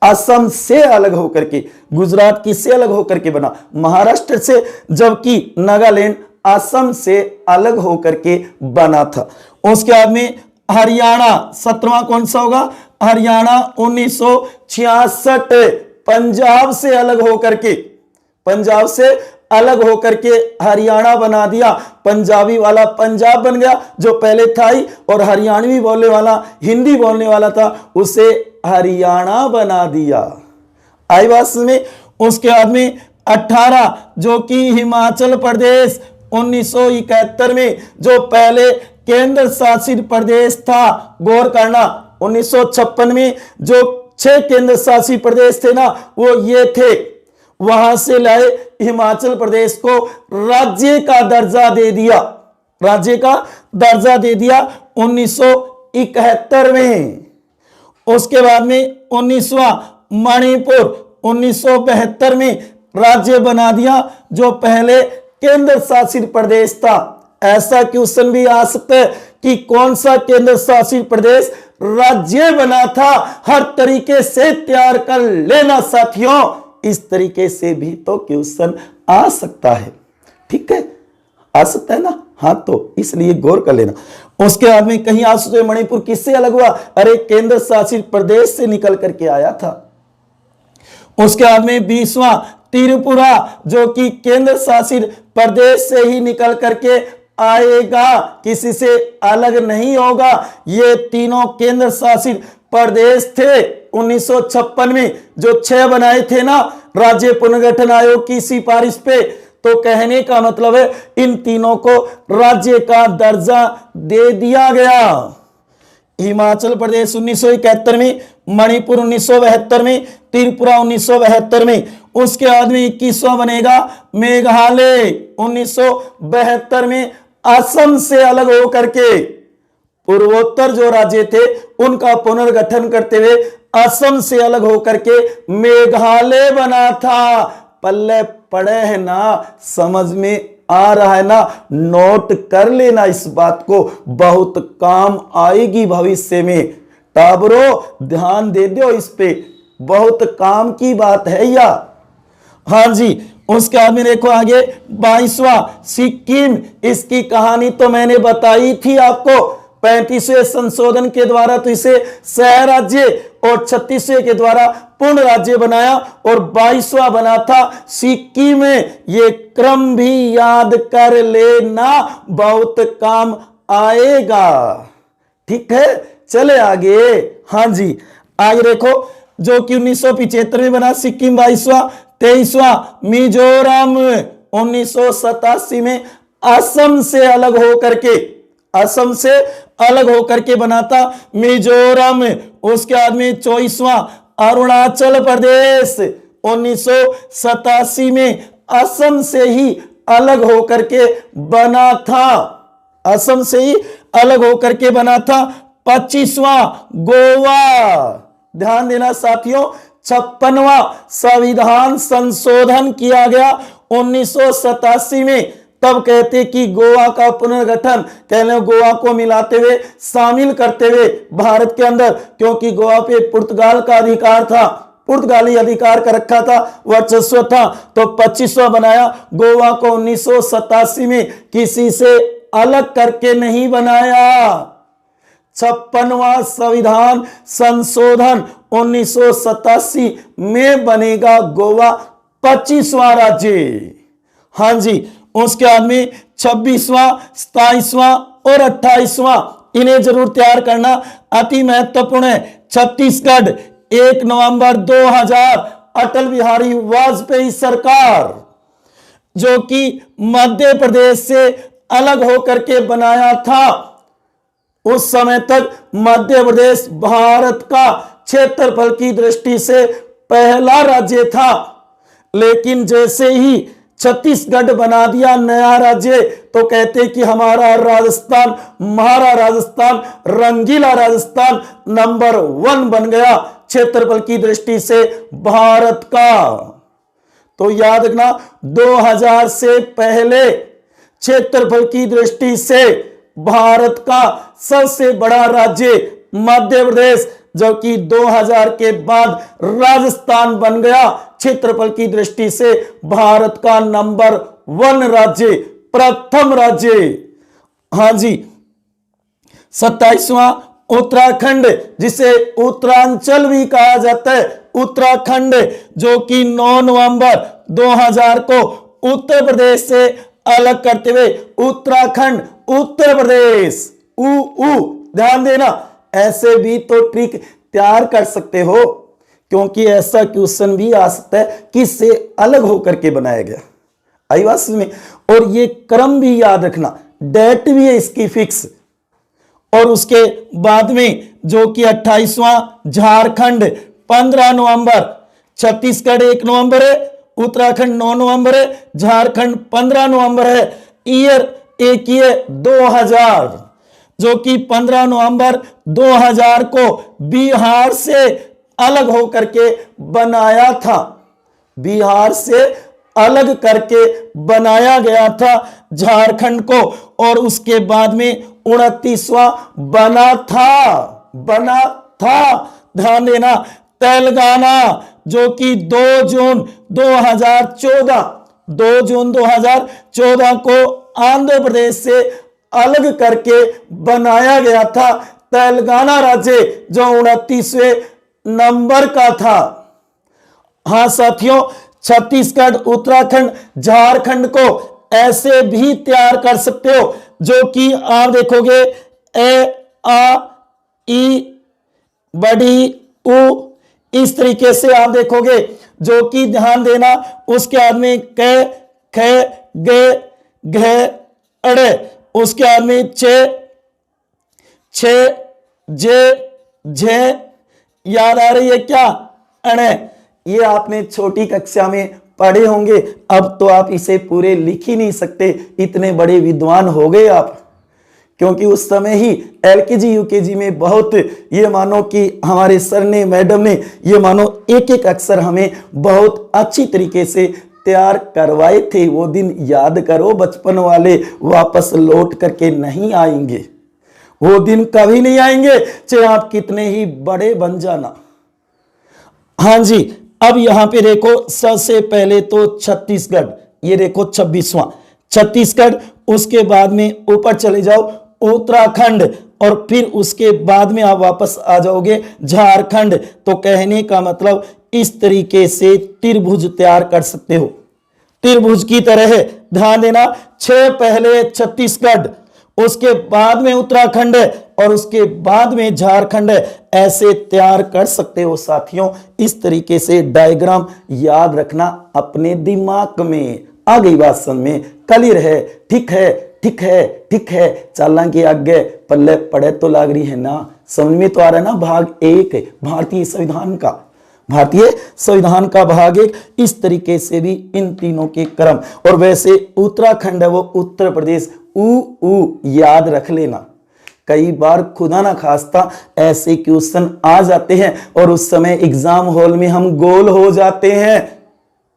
असम से अलग होकर के गुजरात किससे अलग होकर के बना? महाराष्ट्र से, जबकि नागालैंड असम से अलग होकर के बना था। उसके बाद में हरियाणा 17वां कौन सा होगा? हरियाणा 1966 पंजाब से अलग होकर के, पंजाब से अलग होकर के हरियाणा बना दिया। पंजाबी वाला पंजाब बन गया जो पहले था ही, और हरियाणवी बोलने वाला, हिंदी बोलने वाला था, उसे हरियाणा बना दिया। आई बात में। उसके बाद में 18 जो कि हिमाचल प्रदेश 1971 में जो पहले केंद्र शासित प्रदेश था। गौर करना, 1956 में जो 6 केंद्र शासित प्रदेश थे ना, वो ये थे। वहां से लाए हिमाचल प्रदेश को राज्य का दर्जा दे दिया, राज्य का दर्जा दे दिया 1971 में। उसके बाद में 19वां मणिपुर 1972 में राज्य बना दिया, जो पहले केंद्र शासित प्रदेश था। ऐसा क्वेश्चन भी आ सकता है कि कौन सा केंद्र शासित प्रदेश राज्य बना था। हर तरीके से तैयार कर लेना साथियों, इस तरीके से भी तो क्वेश्चन आ सकता है। ठीक है, आ सकता है ना। हाँ, तो इसलिए गौर कर लेना। उसके बाद में कहीं आ सकते मणिपुर किससे अलग हुआ? अरे केंद्र शासित प्रदेश से निकल करके आया था। उसके बाद में 20वां त्रिपुरा जो कि केंद्र शासित प्रदेश से ही निकल करके आएगा, किसी से अलग नहीं होगा। ये तीनों केंद्र शासित प्रदेश थे 1956 में, जो 6 बनाए थे ना राज्य पुनर्गठन आयोग की सिफारिश पे। तो कहने का मतलब है इन तीनों को राज्य का दर्जा दे दिया गया। हिमाचल प्रदेश 1971 में, मणिपुर 1972 में, त्रिपुरा 1972 में। उसके बाद में 21वां बनेगा मेघालय 1972 में, असम से अलग होकर के। पूर्वोत्तर जो राज्य थे उनका पुनर्गठन करते हुए असम से अलग होकर के मेघालय बना था। पल्ले पड़े हैं ना, समझ में आ रहा है ना, नोट कर लेना इस बात को, बहुत काम आएगी भविष्य में। टाबरो ध्यान दे दो इस पे, बहुत काम की बात है या। हाँ जी, उसके बाद में देखो आगे 22वां सिक्किम। इसकी कहानी तो मैंने बताई थी आपको। 35वें संशोधन के द्वारा तो इसे सह राज्य और 36वें के द्वारा पूर्ण राज्य बनाया और 22वां बना था सिक्किम में। ये क्रम भी याद कर लेना, बहुत काम आएगा। ठीक है, चले आगे। हाँ जी, आगे देखो जो कि 1975 में बना सिक्किम 22वां। 23वां मिजोरम 1987 में असम से अलग होकर के, असम से अलग होकर के बना था मिजोरम। उसके बाद में 24वां अरुणाचल प्रदेश 1987 में असम से ही अलग होकर के बना था, असम से ही अलग होकर के बना था। 25वां गोवा। ध्यान देना साथियों, 56वां संविधान संशोधन किया गया 1987 में। तब कहते कि गोवा का पुनर्गठन, कहने गोवा को मिलाते हुए, शामिल करते हुए भारत के अंदर, क्योंकि गोवा पे पुर्तगाल का अधिकार था, पुर्तगाली अधिकार का रखा था, वर्चस्व था। तो 25वां बनाया गोवा को 1987 में, किसी से अलग करके नहीं बनाया। 56वां संविधान संशोधन 1987 में बनेगा गोवा 25वां राज्य। हाँ जी, उसके बाद में 26वां, 27वां और 28वां, इन्हें जरूर तैयार करना, अति महत्वपूर्ण है। छत्तीसगढ़ 1 नवंबर 2000 अटल बिहारी वाजपेयी सरकार, जो कि मध्य प्रदेश से अलग होकर के बनाया था। उस समय तक मध्य प्रदेश भारत का क्षेत्रफल की दृष्टि से पहला राज्य था, लेकिन जैसे ही छत्तीसगढ़ बना दिया नया राज्य, तो कहते कि हमारा राजस्थान, हमारा राजस्थान, रंगीला राजस्थान नंबर 1 बन गया क्षेत्रफल की दृष्टि से भारत का। तो याद रखना, 2000 से पहले क्षेत्रफल की दृष्टि से भारत का सबसे बड़ा राज्य मध्य प्रदेश, जबकि 2000 के बाद राजस्थान बन गया क्षेत्रफल की दृष्टि से भारत का नंबर 1 राज्य, प्रथम राज्य। हाँ जी, 27वां उत्तराखंड, जिसे उत्तरांचल भी कहा जाता है, उत्तराखंड, जो कि 9 नवंबर 2000 को उत्तर प्रदेश से अलग करते हुए उत्तराखंड उत्तर प्रदेश। ध्यान देना, ऐसे भी तो ट्रिक तैयार कर सकते हो, क्योंकि ऐसा क्वेश्चन भी आ सकता है किससे अलग होकर के बनाया गया। आई बात में, और ये क्रम भी याद रखना, डेट भी है इसकी फिक्स। और उसके बाद में जो कि 28वां झारखंड 15 नवंबर, छत्तीसगढ़ 1 नवंबर है, उत्तराखंड 9 नवंबर है, झारखंड 15 नवंबर है। ईयर एक ही है 2000, जो कि 15 नवंबर 2000 को बिहार से अलग होकर के बनाया था, बिहार से अलग करके बनाया गया था झारखंड को। और उसके बाद में 29वां बना था, ध्यान देना, तेलंगाना, जो कि 2 जून 2014 को आंध्र प्रदेश से अलग करके बनाया गया था तेलंगाना राज्य, जो 29वें नंबर का था। हाँ साथियों, छत्तीसगढ़, उत्तराखंड, झारखंड को ऐसे भी तैयार कर सकते हो जो कि आप देखोगे ए, आ, ई, बड़ी, उ, इस तरीके से आप देखोगे, जो कि ध्यान देना उसके बाद में क, ख, ग, घ, अड़े, उसके बाद में चे, छे, जे, झे, याद आ रही है क्या? अणे। ये आपने छोटी कक्षा में पढ़े होंगे, अब तो आप इसे पूरे लिख ही नहीं सकते, इतने बड़े विद्वान हो गए आप, क्योंकि उस समय ही एलकेजी यूकेजी में बहुत, ये मानो कि हमारे सर ने, मैडम ने, ये मानो एक एक अक्षर हमें बहुत अच्छी तरीके से तैयार करवाए थे। वो दिन याद करो, बचपन वाले वापस लौट करके नहीं आएंगे, वो दिन कभी नहीं आएंगे, चाहे आप कितने ही बड़े बन जाना। हाँ जी, अब यहां पे देखो, सबसे पहले तो छत्तीसगढ़, ये देखो 26वां छत्तीसगढ़, उसके बाद में ऊपर चले जाओ उत्तराखंड, और फिर उसके बाद में आप वापस आ जाओगे झारखंड। तो कहने का मतलब इस तरीके से त्रिभुज तैयार कर सकते हो, त्रिभुज की तरह है। ध्यान देना, 6 पहले छत्तीसगढ़, उसके बाद में उत्तराखंड और उसके बाद में झारखंड, ऐसे तैयार कर सकते हो साथियों। इस तरीके से डायग्राम याद रखना अपने दिमाग में। आ गई बात समझ में? क्लियर है? ठीक है, ठीक है, ठीक है। चलना के आगे पल्ले पड़े तो लाग रही है ना, समझ में तो आ रहा है ना। भाग 1 भारतीय संविधान का, भारतीय संविधान का भाग 1। इस तरीके से भी इन तीनों के क्रम, और वैसे उत्तराखंड है वो उत्तर प्रदेश, ऊ याद रख लेना। कई बार खुदा ना खास्ता ऐसे क्वेश्चन आ जाते हैं और उस समय एग्जाम हॉल में हम गोल हो जाते हैं,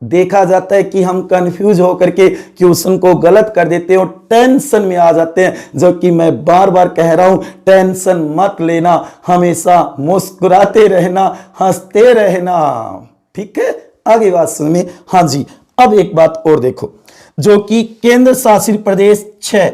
देखा जाता है कि हम कंफ्यूज होकर के क्वेश्चन को गलत कर देते हैं और टेंशन में आ जाते हैं। जो कि मैं बार बार कह रहा हूं, टेंशन मत लेना, हमेशा मुस्कुराते रहना, हंसते रहना। ठीक है, आगे बात सुन में। हाँ जी, अब एक बात और देखो, जो कि केंद्र शासित प्रदेश 6,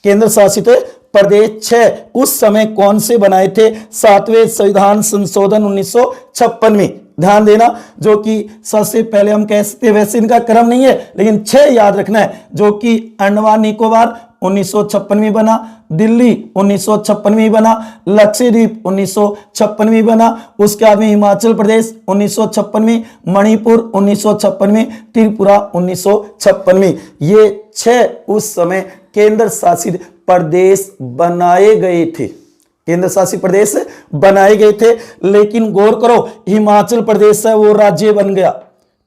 केंद्र शासित प्रदेश 6 उस समय कौन से बनाए थे? 7वें संविधान संशोधन 1956 में। ध्यान देना, जो कि सबसे पहले हम कह सकते हैं, वैसे इनका क्रम नहीं है लेकिन 6 याद रखना है, जो कि अंडमान निकोबार 1956 में बना, दिल्ली 1956 में बना, लक्षद्वीप 1956 में बना, उसके बाद में हिमाचल प्रदेश 1956 में, मणिपुर 1956 में, त्रिपुरा 1956 में। ये 6 उस समय केंद्र शासित प्रदेश बनाए गए थे, केंद्र शासित प्रदेश बनाए गए थे। लेकिन गौर करो, हिमाचल प्रदेश है वो राज्य बन गया,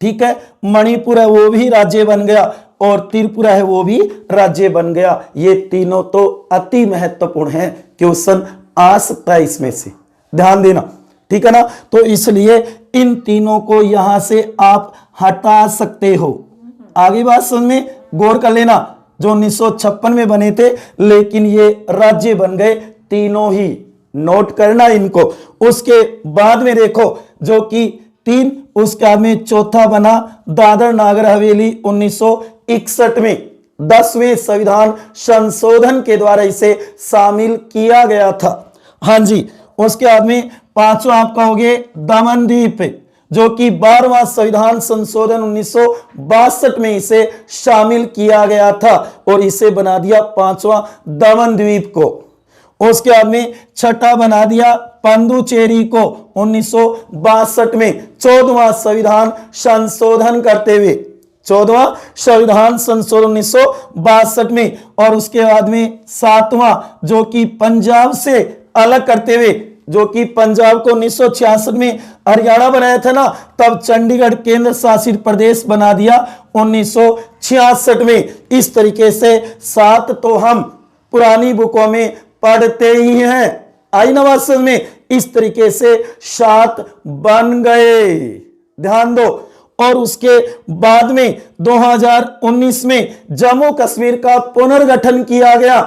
ठीक है, मणिपुर है वो भी राज्य बन गया, और त्रिपुरा है वो भी राज्य बन गया। ये तीनों तो अति महत्वपूर्ण है, क्वेश्चन आ सकता है इसमें से, ध्यान देना, ठीक है ना। तो इसलिए इन तीनों को यहां से आप हटा सकते हो। आगे बात समझ में, गौर कर लेना, जो 1956 में बने थे लेकिन ये राज्य बन गए तीनों ही, नोट करना इनको। उसके बाद में देखो, जो कि 3, उसके बाद में चौथा बना दादर नागर हवेली 1961 में, 10वें संविधान संशोधन के द्वारा इसे शामिल किया गया था। हाँ जी, उसके बाद में 5वां आपका हो गया दमन द्वीप, जो कि 12वां संविधान संशोधन 1962 में इसे शामिल किया गया था और इसे बना दिया 5वां दमन द्वीप को। उसके बाद में 6ठा बना दिया पुडुचेरी को 1962 में, 14वां संविधान संशोधन करते हुए, 14वां संविधान संशोधन 1962 में। और उसके बाद में 7वां, जो कि पंजाब से अलग करते हुए, जो कि पंजाब को 1966 में हरियाणा बनाया था ना, तब चंडीगढ़ केंद्र शासित प्रदेश बना दिया 1966 में। इस तरीके से 7 तो हम पुरानी बुकों में पढ़ते ही हैं, आई ना बात समझ में। इस तरीके से 7 बन गए, ध्यान दो। और उसके बाद में 2019 में जम्मू कश्मीर का पुनर्गठन किया गया,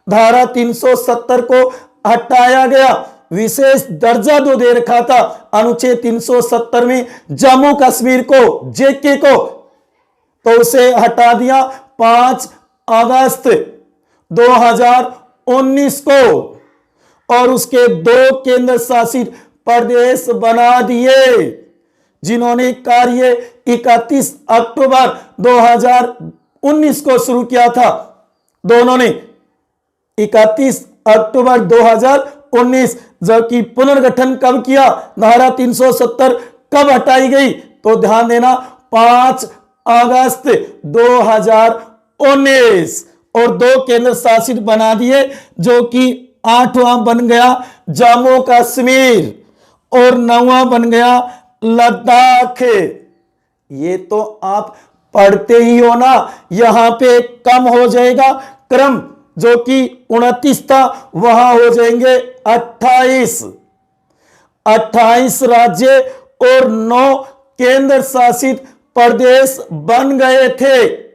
धारा 370 को हटाया गया, विशेष दर्जा जो दे रखा था अनुच्छेद 370 में जम्मू कश्मीर को, जेके को, तो उसे हटा दिया 5 अगस्त 2019 को, और उसके 2 केंद्र शासित प्रदेश बना दिए। जिन्होंने कार्य 31 अक्टूबर 2019 को शुरू किया था। दोनों ने 31 अक्टूबर 2019, जबकि पुनर्गठन कब किया, धारा 370 कब हटाई गई, तो ध्यान देना 5 अगस्त 2019। और 2 केंद्र शासित बना दिए, जो कि 8वां बन गया जम्मू कश्मीर और 9वां बन गया लद्दाख। ये तो आप पढ़ते ही हो ना, यहां पे कम हो जाएगा क्रम, जो कि 29 था वहां हो जाएंगे 28 राज्य और 9 केंद्र शासित प्रदेश बन गए थे।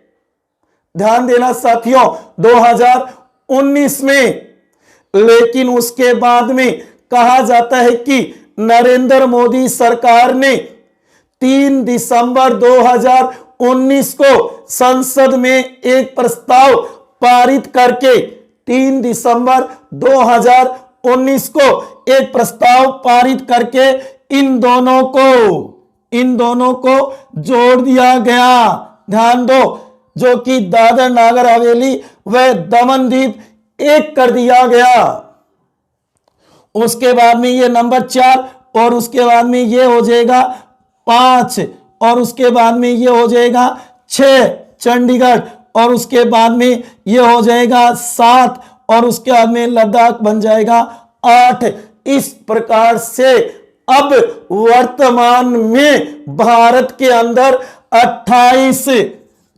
ध्यान देना साथियों 2019 में। लेकिन उसके बाद में कहा जाता है कि नरेंद्र मोदी सरकार ने 3 दिसंबर 2019 को संसद में एक प्रस्ताव पारित करके 3 दिसंबर 2019 को एक प्रस्ताव पारित करके इन दोनों को जोड़ दिया गया। ध्यान दो, जो कि दादर नागर हवेली व दमन दीप एक कर दिया गया। उसके बाद में ये नंबर 4 और उसके बाद में ये हो जाएगा 5 और उसके बाद में ये हो जाएगा 6 चंडीगढ़ और उसके बाद में ये हो जाएगा 7 और उसके बाद में लद्दाख बन जाएगा 8। इस प्रकार से अब वर्तमान में भारत के अंदर 28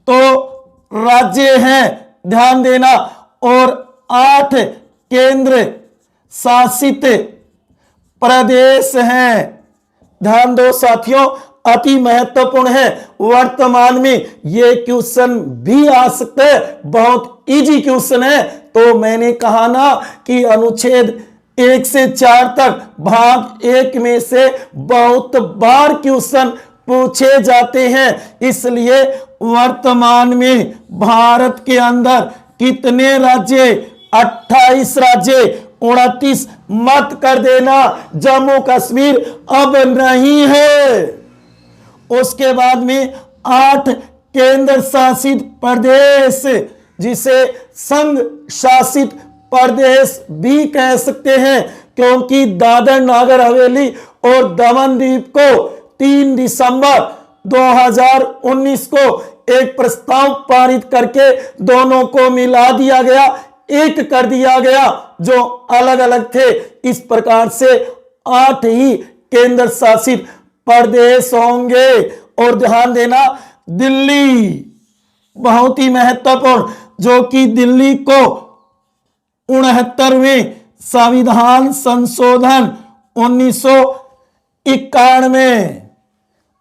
तो राज्य हैं, ध्यान देना, और 8 केंद्र शासित प्रदेश हैं। ध्यान दो साथियों, अति महत्वपूर्ण है। वर्तमान में ये क्वेश्चन भी आ सकते हैं, बहुत इजी क्वेश्चन है। तो मैंने कहा ना कि अनुच्छेद 1 से 4 तक भाग 1 में से बहुत बार क्वेश्चन पूछे जाते हैं। इसलिए वर्तमान में भारत के अंदर कितने राज्य, 28 राज्य, 29 मत कर देना, जम्मू कश्मीर अब नहीं है। उसके बाद में 8 केंद्र शासित प्रदेश, जिसे संघ शासित प्रदेश भी कह सकते हैं, क्योंकि दादर नागर हवेली और दमन दीप को 3 दिसंबर 2019 को एक प्रस्ताव पारित करके दोनों को मिला दिया गया, एक कर दिया गया, जो अलग अलग थे। इस प्रकार से 8 ही केंद्र शासित प्रदेश होंगे। और ध्यान देना, दिल्ली बहुत ही महत्वपूर्ण, जो कि दिल्ली को 69वें संविधान संशोधन 1991,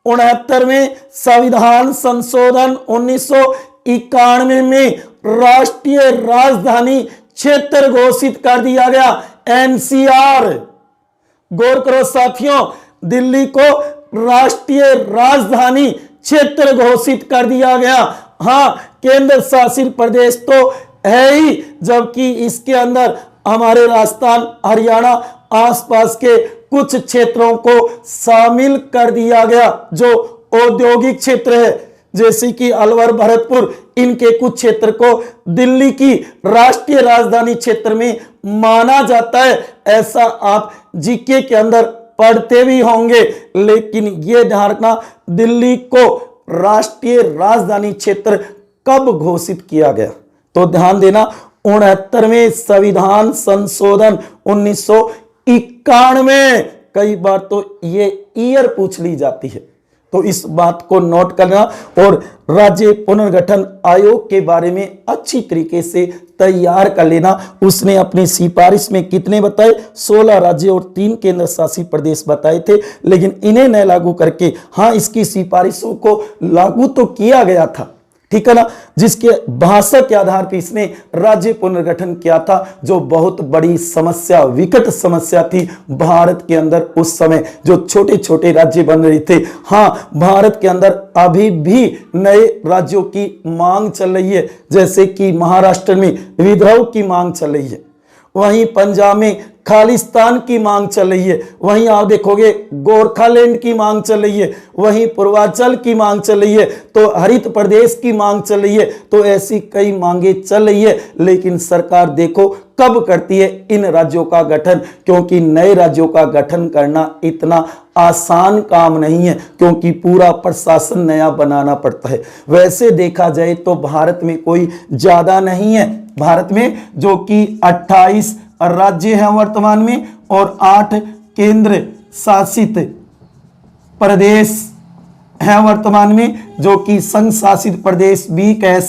69वें संविधान संशोधन 1991 में राष्ट्रीय राजधानी क्षेत्र घोषित कर दिया गया, एनसीआर। गौर करो साथियों, दिल्ली को राष्ट्रीय राजधानी क्षेत्र घोषित कर दिया गया। हाँ, केंद्र शासित प्रदेश तो है ही, जबकि इसके अंदर हमारे राजस्थान, हरियाणा आसपास के कुछ क्षेत्रों को शामिल कर दिया गया, जो औद्योगिक क्षेत्र है, जैसे कि अलवर, भरतपुर, इनके कुछ क्षेत्र को दिल्ली की राष्ट्रीय राजधानी क्षेत्र में माना जाता है। ऐसा आप जीके के अंदर पढ़ते भी होंगे। लेकिन यह ध्यान रखना, दिल्ली को राष्ट्रीय राजधानी क्षेत्र कब घोषित किया गया, तो ध्यान देना 69वें संविधान संशोधन 1991। कई बार तो ये ईयर पूछ ली जाती है, तो इस बात को नोट करना। और राज्य पुनर्गठन आयोग के बारे में अच्छी तरीके से तैयार कर लेना। उसने अपनी सिफारिश में कितने बताए, 16 राज्य और 3 केंद्र शासित प्रदेश बताए थे, लेकिन इन्हें न लागू करके, हाँ, इसकी सिफारिशों को लागू तो किया गया था, ठीक है ना, जिसके भाषा के आधार पर इसने राज्य पुनर्गठन किया था, जो बहुत बड़ी समस्या, विकट समस्या थी भारत के अंदर उस समय, जो छोटे छोटे राज्य बन रहे थे। हाँ, भारत के अंदर अभी भी नए राज्यों की मांग चल रही है, जैसे कि महाराष्ट्र में विद्रोह की मांग चल रही है, वहीं पंजाब में खालिस्तान की मांग चल रही है, वहीं आप देखोगे गोरखालैंड की मांग चल रही है, वहीं पूर्वांचल की मांग चल रही है, तो हरित प्रदेश की मांग चल रही है। तो ऐसी कई मांगे चल रही है, लेकिन सरकार देखो कब करती है इन राज्यों का गठन, क्योंकि नए राज्यों का गठन करना इतना आसान काम नहीं है, क्योंकि पूरा प्रशासन नया बनाना पड़ता है। वैसे देखा जाए तो भारत में कोई ज्यादा नहीं है, भारत में जो कि 28 राज्य हैं वर्तमान में और 8 केंद्र शासित प्रदेश हैं वर्तमान में, जो कि संघ शासित प्रदेश भी कह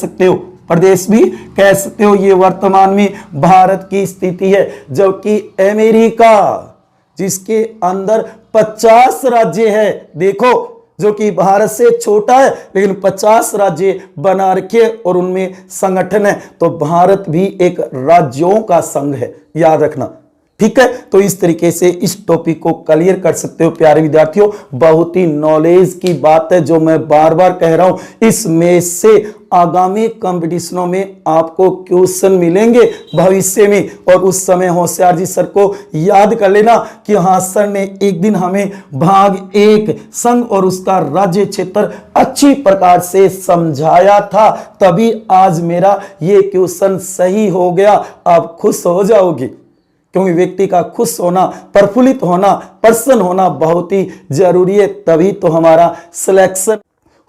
सकते हो, ये वर्तमान में भारत की स्थिति है। जबकि अमेरिका जिसके अंदर 50 राज्य है, देखो जो कि भारत से छोटा है लेकिन 50 राज्य बना रखे और उनमें संगठन है, तो भारत भी एक राज्यों का संघ है, याद रखना, ठीक है। तो इस तरीके से इस टॉपिक को क्लियर कर सकते हो प्यारे विद्यार्थियों। बहुत ही नॉलेज की बात है जो मैं बार बार कह रहा हूं, इसमें से आगामी कंपटीशनों में आपको क्वेश्चन मिलेंगे भविष्य में, और उस समय होशियार जी सर को याद कर लेना कि हाँ सर ने एक दिन हमें भाग 1 संघ और उसका राज्य क्षेत्र अच्छी प्रकार से समझाया था, तभी आज मेरा ये क्वेश्चन सही हो गया। आप खुश हो जाओगे, क्योंकि व्यक्ति का खुश होना, प्रफुल्लित होना, प्रसन्न होना बहुत ही जरूरी है, तभी तो हमारा सिलेक्शन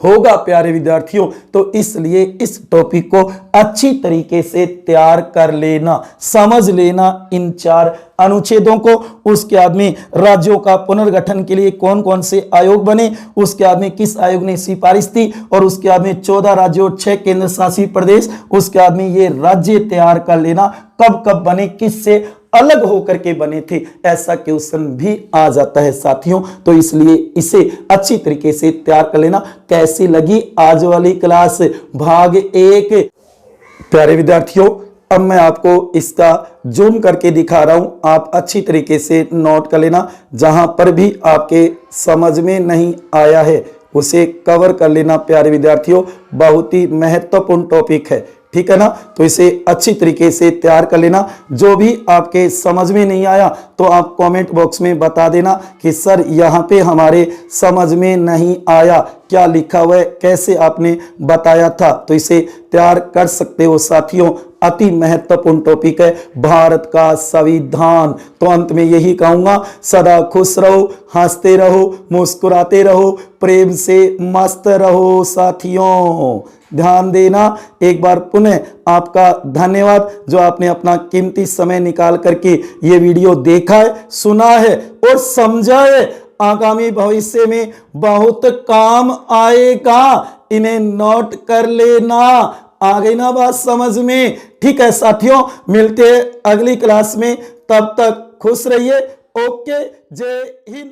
होगा प्यारे विद्यार्थियों। तो इसलिए इस टॉपिक को अच्छी तरीके से तैयार कर लेना, समझ लेना इन 4 अनुच्छेदों को। उसके बाद में राज्यों का पुनर्गठन के लिए कौन कौन से आयोग बने, उसके बाद में किस आयोग ने सिफारिश की, और उसके बाद में 14 राज्यों और 6 केंद्र शासित प्रदेश, उसके बाद में ये राज्य तैयार कर लेना कब कब बने, किससे अलग होकर के बने थे, ऐसा क्वेश्चन भी आ जाता है साथियों। तो इसलिए इसे अच्छी तरीके से तैयार कर लेना। कैसी लगी आज वाली क्लास भाग 1 प्यारे विद्यार्थियों? अब मैं आपको इसका जूम करके दिखा रहा हूं, आप अच्छी तरीके से नोट कर लेना। जहां पर भी आपके समझ में नहीं आया है उसे कवर कर लेना प्यारे विद्यार्थियों, बहुत ही महत्वपूर्ण टॉपिक है, ठीक है ना। तो इसे अच्छी तरीके से तैयार कर लेना। जो भी आपके समझ में नहीं आया तो आप कमेंट बॉक्स में बता देना कि सर यहाँ पे हमारे समझ में नहीं आया, क्या लिखा हुआ है, कैसे आपने बताया था। तो इसे तैयार कर सकते हो साथियों, अति महत्वपूर्ण टॉपिक है भारत का संविधान। तो अंत में यही कहूंगा, सदा खुश रहो, हंसते रहो, मुस्कुराते रहो, प्रेम से मस्त रहो साथियों। ध्यान देना, एक बार पुनः आपका धन्यवाद जो आपने अपना कीमती समय निकाल करके ये वीडियो देखा है, सुना है और समझा है। आगामी भविष्य में बहुत काम आएगा, इन्हें नोट कर लेना। आ गई ना बात समझ में? ठीक है साथियों, मिलते हैं अगली क्लास में, तब तक खुश रहिए। ओके, जय हिंद।